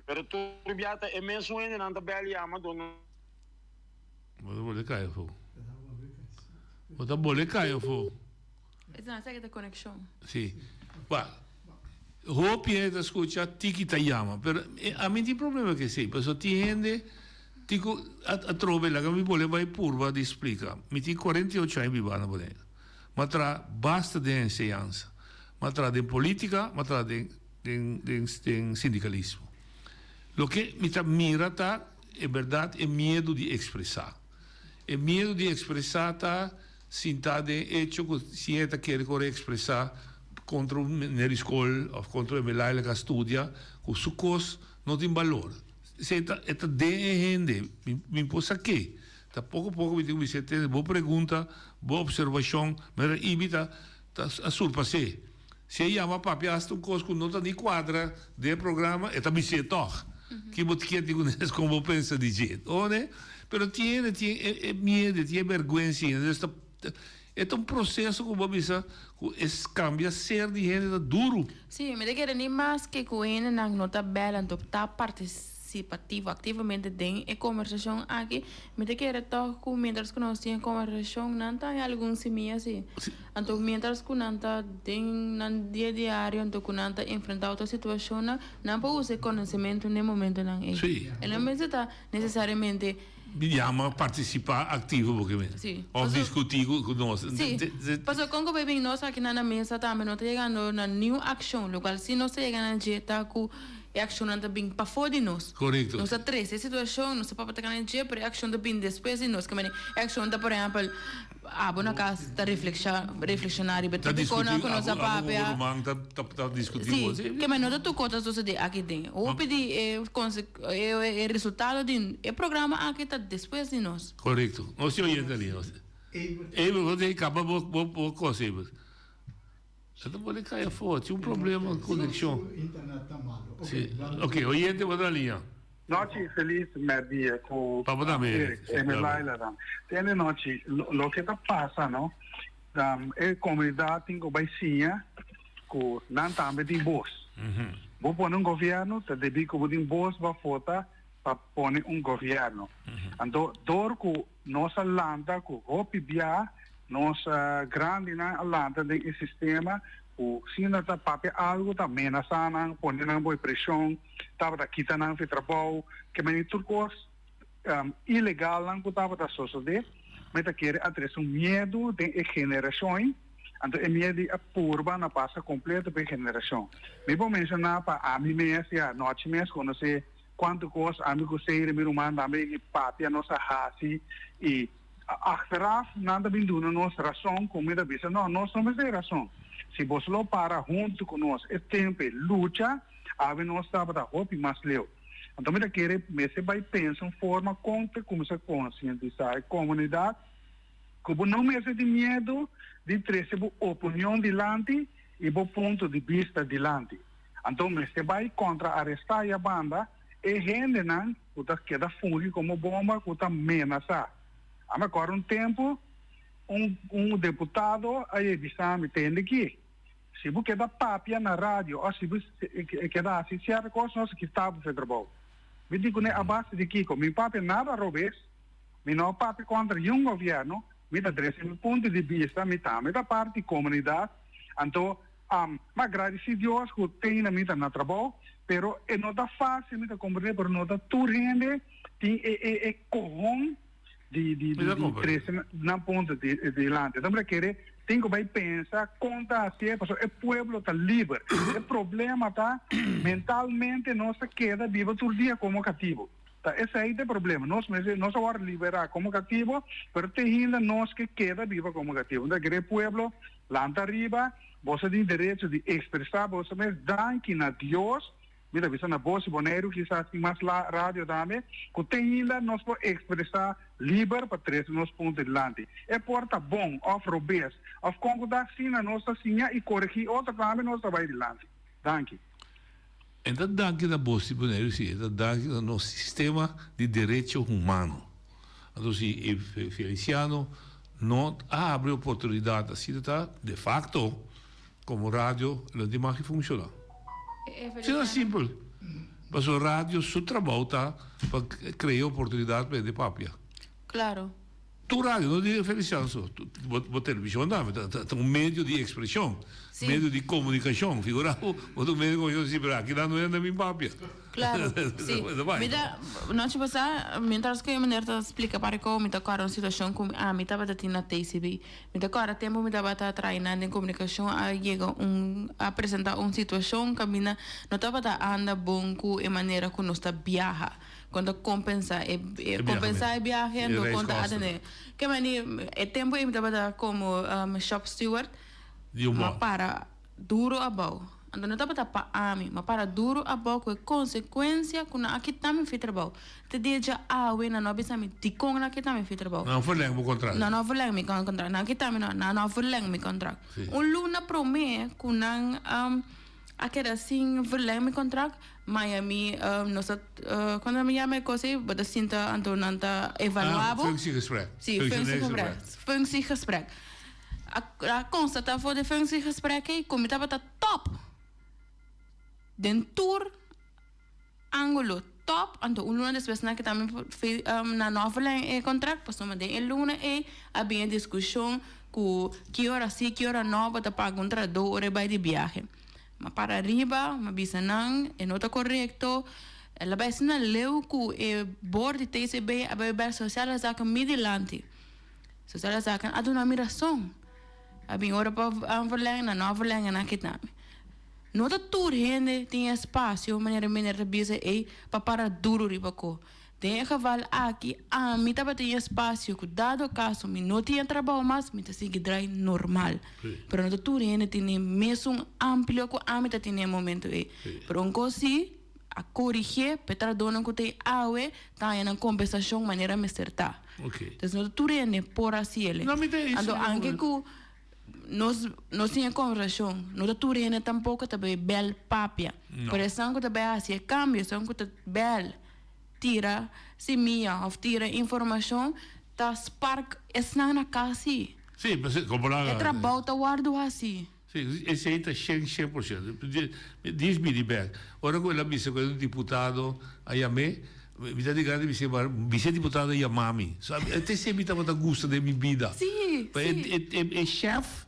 Pero tu biata é mesmo ele não tá bel e ama dona. Vou botar caia fora. Botar botar caia fora. Não, sai da conexão. Sim. Bah. Hope é da escuta tiki ta chama, pero a mim tem problema que sei, porque tem gente tipo a trove lá que me voleva purva de explicar. Me tem 48 anos vivendo por dentro. Mas tra basta de enseñanza, mas tra de política, mas tra de sindicalismo. Lo que me mira tá é verdade, é medo de expressar. É medo de expressar tá sinta de hecho que si esta quer expressar contra una escola o contra una escuela que estudia, que su cos no tiene valor. Esta de gente, me pasa que, poco me digo, me boa pergunta, boa observação, mas invita a surpassar. Se chama papi hasta um cos que não está nem quadra de programa, é também se toca. Que botiquete com como pensa de jeito, né? pero tiene miedo, tiene vergüenza. Es un proceso como bisa cambia ser de género duro. Sí, me queda ni más que coen na nota bela, então tá participativo ativamente den e conversação aqui. Me queda to com mientras que nós temos conversação, não tá algum simi assim. Então mientras que não tá den nan dia diário, então que não tá enfrentar outra situação, não pode usar conhecimento no momento não é. Sim. Ele não está necessariamente Mi llama participar activo porque sí. O discutir con nosotros. Sí, pues con que bebé nos aquí na mesa también no está llegando na new action, lo cual si no se llega na jeta ku action anda bem para fora de nós. Correcto. Nós a três situação, não se pode estar na jeta, pero action da bem depois de nós, que mani action da por exemplo, bona casa tá reflexionar e betul com nossa papia. Tá discutir. Sim, que mani não tu contas do de aqui dentro. O pedi é resultado de programa aqui tá depois de nós. Correcto. Nós se oyendo ali. Vou ter que acabar vou coisa. Você não pode cair fora, tinha problema de conexão. Internet está malo. Sim. Ok, oyente, vou dar linha. Noche feliz merdia com Laila. Tiene noche lo que está pasa, ¿no? É comunidade tem que baicinha com não também tem boss. Vou pôr governo, tá deve que tem boss para fora para pôr governo. Então, dor com nossa landa com hopi bia, nossa grande na landa do sistema o sina ta papel algo ta amenaça nang poner nang boy pressão tava ta kita nang fi trabalho que meni turcos ilegal nang tava ta sociedade mas ta quer atrás medo de geração então é medo a purba na passa completa para geração me vou mencionar para a mim mesmo noite mesmo conhecer quanto coisa amigo sei me manda me papel nossa raça e achteraf nada vindo na nossa razão como da bisa não nós somos de razão. Se você não para junto conosco, é tempo, luta, a nós estava da roupa mais leu. Então, me querer, você vai pensar em forma contra como se conscientizar a comunidade, como não me de medo de trazer a opinião delante e o ponto de vista delante. Então, você vai contra arrestar a banda e gente não, que queda fugir como bomba, que está ameaçar. Agora, tempo, deputado aí bisa me tende aqui se você dá papia na rádio ou se você quer assistir coisas que está para trabalho me digo né a base de Kiko meu papia nada robês me não papia contra um governo me dá 13 pontos de vista me da parte comunidade então mas agradecido Deus que tem na minha na trabalho pero não tá fácil me dá compreender por não tá tudo rende tem corrom de crescer na ponta de lante. Então, para querer, tem que pensar, contar assim, porque o povo está livre. O problema está, mentalmente, nós queda vivo todo dia como cativo. Tá? Esse aí é o problema. Nós agora liberar como cativo, mas tem ainda nós que queda vivo como cativo. Então, o povo, lá arriba, você tem direito de expressar, você mesmo dá a Deus, mira, bisa na voz boneiro quizás tem mais lá rádio também, que tem ainda nós podemos expressar livre para trazer nos pontos de lante. É porta bom, of robês, of concordar sim na nossa sinha e corrigir outra também nós vai de lante. Danke. En dat dank je dat Bossi Bonaire, zie je, dat dank je dat sistema de direito humano. Então, se Feliciano não abre oportunidade, assim, tá, de facto, como rádio, não tem mais que funcionar. Isso é simples. Mas o rádio, seu trabalho está para criar oportunidade para a papia. Claro. Tu rádio, não diga Feliciano, a televisão não, é um meio de expressão, meio de comunicação, figurado, o meio de comunicação, mas aqui não é na minha papia. Claro, sim. Nós passar, mientras que eu me explica para como me tocar uma situação como me estava tendo na TCB, me tocar tempo me estava treinando em comunicação, chega apresentar uma situação que me não estava anda bom com a maneira que nós está viaja, quando compensa é viajando quando atende, que mani é tempo me estava como shop steward, mas para duro abau. Então não estava para ami, mas para duro a pouco é consequência que aqui também fez trabalho. Te diga na não bisa me ticong na aqui também fez trabalho. Não verleng meu contrato. Não verleng meu contrato. Na aqui também não verleng meu contrato. Luna promete que não aquela assim, verleng mijn contract. Miami, quando me chama così, vado sinta antonanta evaluabo. Functiegesprek. Sim, functiegesprek. A constata voor de functiegesprekken, kom je dat top. Den tour, angulo top, anto un luna después na que también na nova contract, pues no de el luna había discusión que hora sí, que hora no, para pagar un 2 horas de viaje. Ma para arriba, ma bisanang, e nota correcto. La bisana leu ku e board de TCB abe sociale zaken middelandi. Sociale zaken aduna miração. Abin ora pa verlengen na nova verlengen na kitnami. Nota tour hende tinha espaço, maneira de bisa para duro ribako. Tem geval aqui, mi tava tinha espaço, dado caso, mi não tinha trabalho mais, mi sigue drai normal. Pero nota tour hende tinha mesmo amplio ko mi ta tinha momento Pero um cosi a corrigir, petra dona que tem awe, tá em compensação maneira me acertar. Então nota tour hende por assim ele. Não me tem isso. Ando anche ku nós tinha conversação, não tu rene tampouco também bel papia. Por isso que também assim cambio, são que bel tira se minha ou tira informação, tá spark esna na casa. Sim, mas como lá. É trabalho tá guardo assim. Sim, esse aí está 100%. Diz-me de bem. Ora quando ela me disse que o deputado aí a me dá de grande vice deputado aí a mami. Sabe, até sempre estava da gosto da minha vida. Sim. É chefe.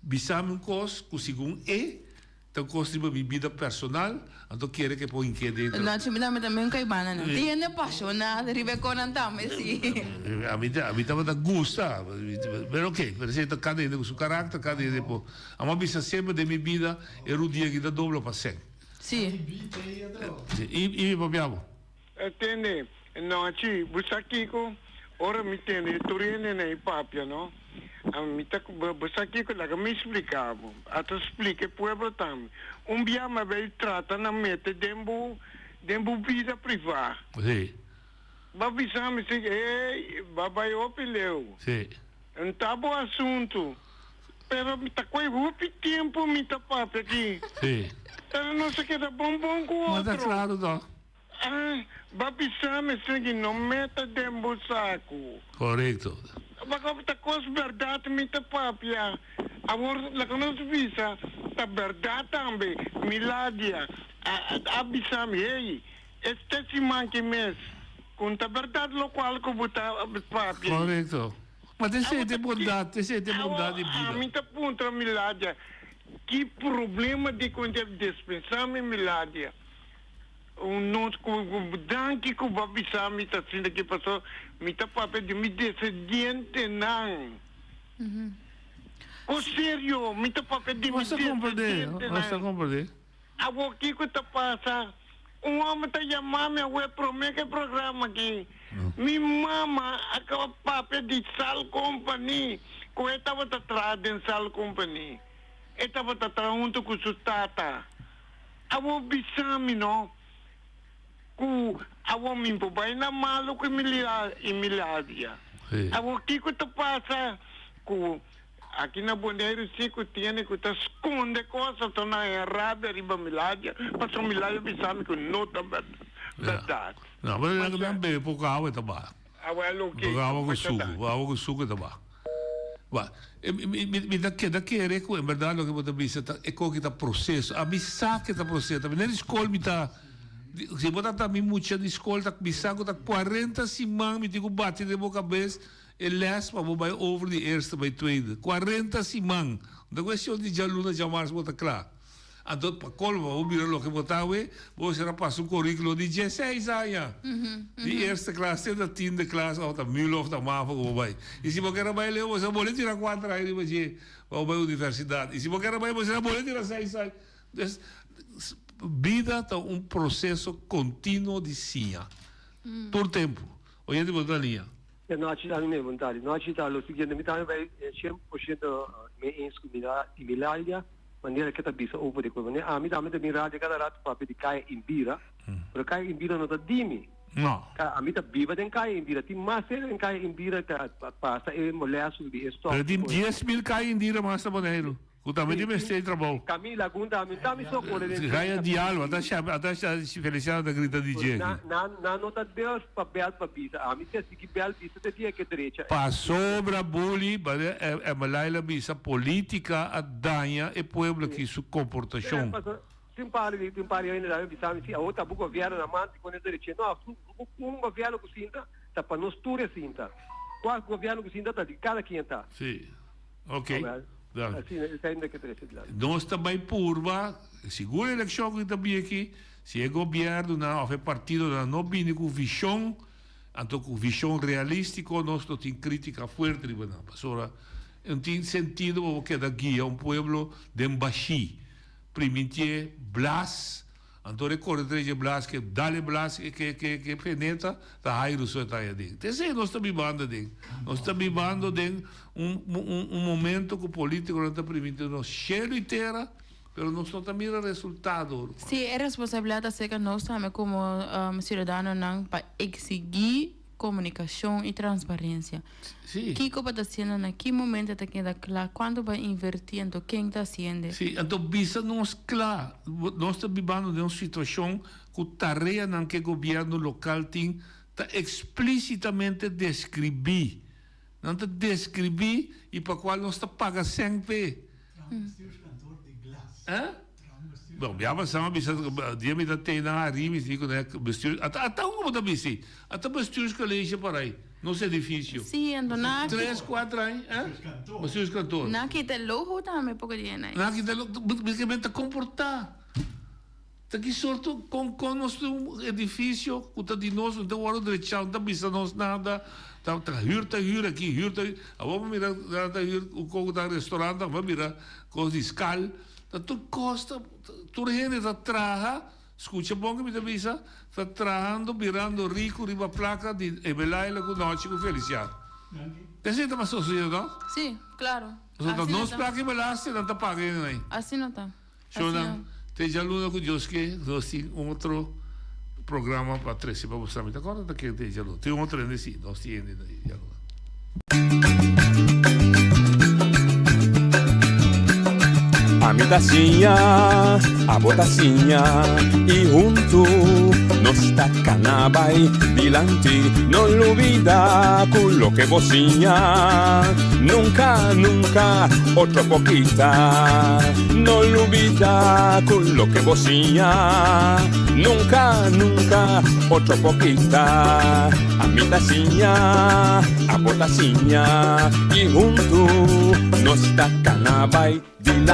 Bisame coisa que segundo então coisa de minha vida personal, então quero que põe que dentro. Não, se me dá também que ibana não. Tiene apaixonado, ribe com antame sim. A mim tava da gusta, mas ok, por exemplo, cada um com seu caráter, cada um depois. A minha bisa sempre de minha vida era o dia que dá dobro para ser. Sim. E papiamo. Entende? Não, ci, busa Kiko, ora mi tende, turene nei papia, no? Busa Kiko lá que me explicava, até explique pueblo também. Dia me veio trata na meta dembo vida privada. Sim. Babisame se, babai opileu. Sim. Não tá bom assunto. Pero me tá com rupi tempo me tá papia aqui. Sim. Pero não se queda bom com o outro. Mas é claro, não. Babisame se que não meta dembo saco. Correto. Baka ta kos verdade me tá papia. Agora la conosco visa, ta verdade também. Miladia, abisame, este se manque mes. Com ta verdade local que bota papia. Correto. Mas tem bondade de vida. A mim tá ponto Miladia. Que problema de quando dispensar Miladia? Nós danke que o babisame tá sendo que passou me tá papel de me descendente não. O sério, me tá papel de me descendente não. Você compreende? Agora que tá passa? Homem tá chamando me promete programa aqui. Minha mama acaba papel de Sal Company. Que eu estava atrás de Sal Company. Eu estava atrás junto com sua tata. Agora bisame não. Awo min po ba na malo ko Miladia. Awo kiko to pasa ko aqui na Bonaire se ko tiene ko ta esconde coisa to na errada riba Miladia, passo Miladia bisame ko nota verdade. Não, mas eu não bebo pouco água também. Awo que água com suco também. Bah, me dá que é que em verdade o que você disse é que está processo, a missa que está processo, também na escola me está. Se botar também muita de escola, tá bissaco tá 40 simang, me digo bate de boca cabeça, e les para vai over de eerste bij tweede. 40 simang. Da questão de jaluna jamars bota claro. Então para colma, o miro lo que botawe, você era passa um currículo de 16 anos. De eerste classe da 10e classe, ou da 1000 of da mafa como vai. E se você era vai ler, você pode tirar 4 anos de vai universidade. E se você era vai, você pode tirar 6 anos. Vida é processo contínuo de ciência. Todo tempo. Hoje de outra linha. Nós estamos na vontade. Nós estamos no seguinte, nós estamos 100% me Miladia, maneira que está bisa over de coisa. A mim também tem rádio cada rato para pedir cai em bira. Pero cai em bira não está dimi. Não. A mim tá viva tem cai em bira. Tem mais tem cai em bira que passa e molesto de estoque. Pero tem 10.000 cai em bira mais tá boneiro. ku também de mestre trabalho. Kami Laguna, também só por ele. Ganha diálogo, até Feliciano da grita DJ. Na nota Deus para bel para bisa. A mim se que bel bisa te dia que direita. Passou para bully, é malaila bisa política a danha e pueblo que su comportação. Timpari ainda bisa se a outra bu governo na mão com ele direita. Não, um governo que sinta, tá para nós tudo sinta. Qual governo que sinta tá de cada quem tá. Sim. Ok. Assim, ainda que direita. Nós também purva, segura a eleição que também aqui, se é governo na ou é partido na não vindo com visão, então com visão realística, nós não tem crítica forte de banana. Pastora, não tem sentido que da guia um pueblo de baixi, primeiro Blas, então recorda de Blas que dale Blas que penetra, da Jairo só está aí dentro. Então nós estamos vivendo dentro, nós estamos vivendo dentro momento que o político não está permitindo nós cheiro e terra. Pero nós não temos resultado. Sim, é responsabilidade ser que nós também como cidadãos não para exigir comunicação e transparência. Sim. Que está fazendo naquele momento está queda claro quando vai invertir então quem está fazendo. Sim, então bisa nós claro, nós estamos vivendo de uma situação que a tarefa não que o governo local tem está explicitamente descrever, não está descrever e para qual nós está pagando sempre. Bom, já passamos a dia me tem na arimes digo né bestuur até um da bisi até bestuurs college para aí no edifício sim então na 3, 4 anos bestuurs cantor na que te logo também pouco dia né na que te logo basicamente comportar tá que sorto com nosso edifício o tá de nós então hora de chão tá bisa nós nada tá huur aqui a vamos mirar da o coco da restaurante vamos mirar coisa escal tu costa, tu gente está traja, escucha bom que me avisa, está trajando, virando rico, riba placa de Ebelaila com noite com Feliciano. Te sientes mais sozinho, não? Sim, claro. Então, não se placa Ebelaste, não está pagando aí. Assim não está. Então, tem já luna com Deus que nós temos outro programa para três, para você me agora daqui tem já luna. Tem outro nesse, nós temos já luna. A mi tacinha, a botacinha e junto nos tacanabay dilante no olvida con lo que vocinha nunca, nunca otro poquita no olvida con lo que vocinha nunca, nunca otro poquita a mi tacinha, a botacinha y junto nos tacanabay dilante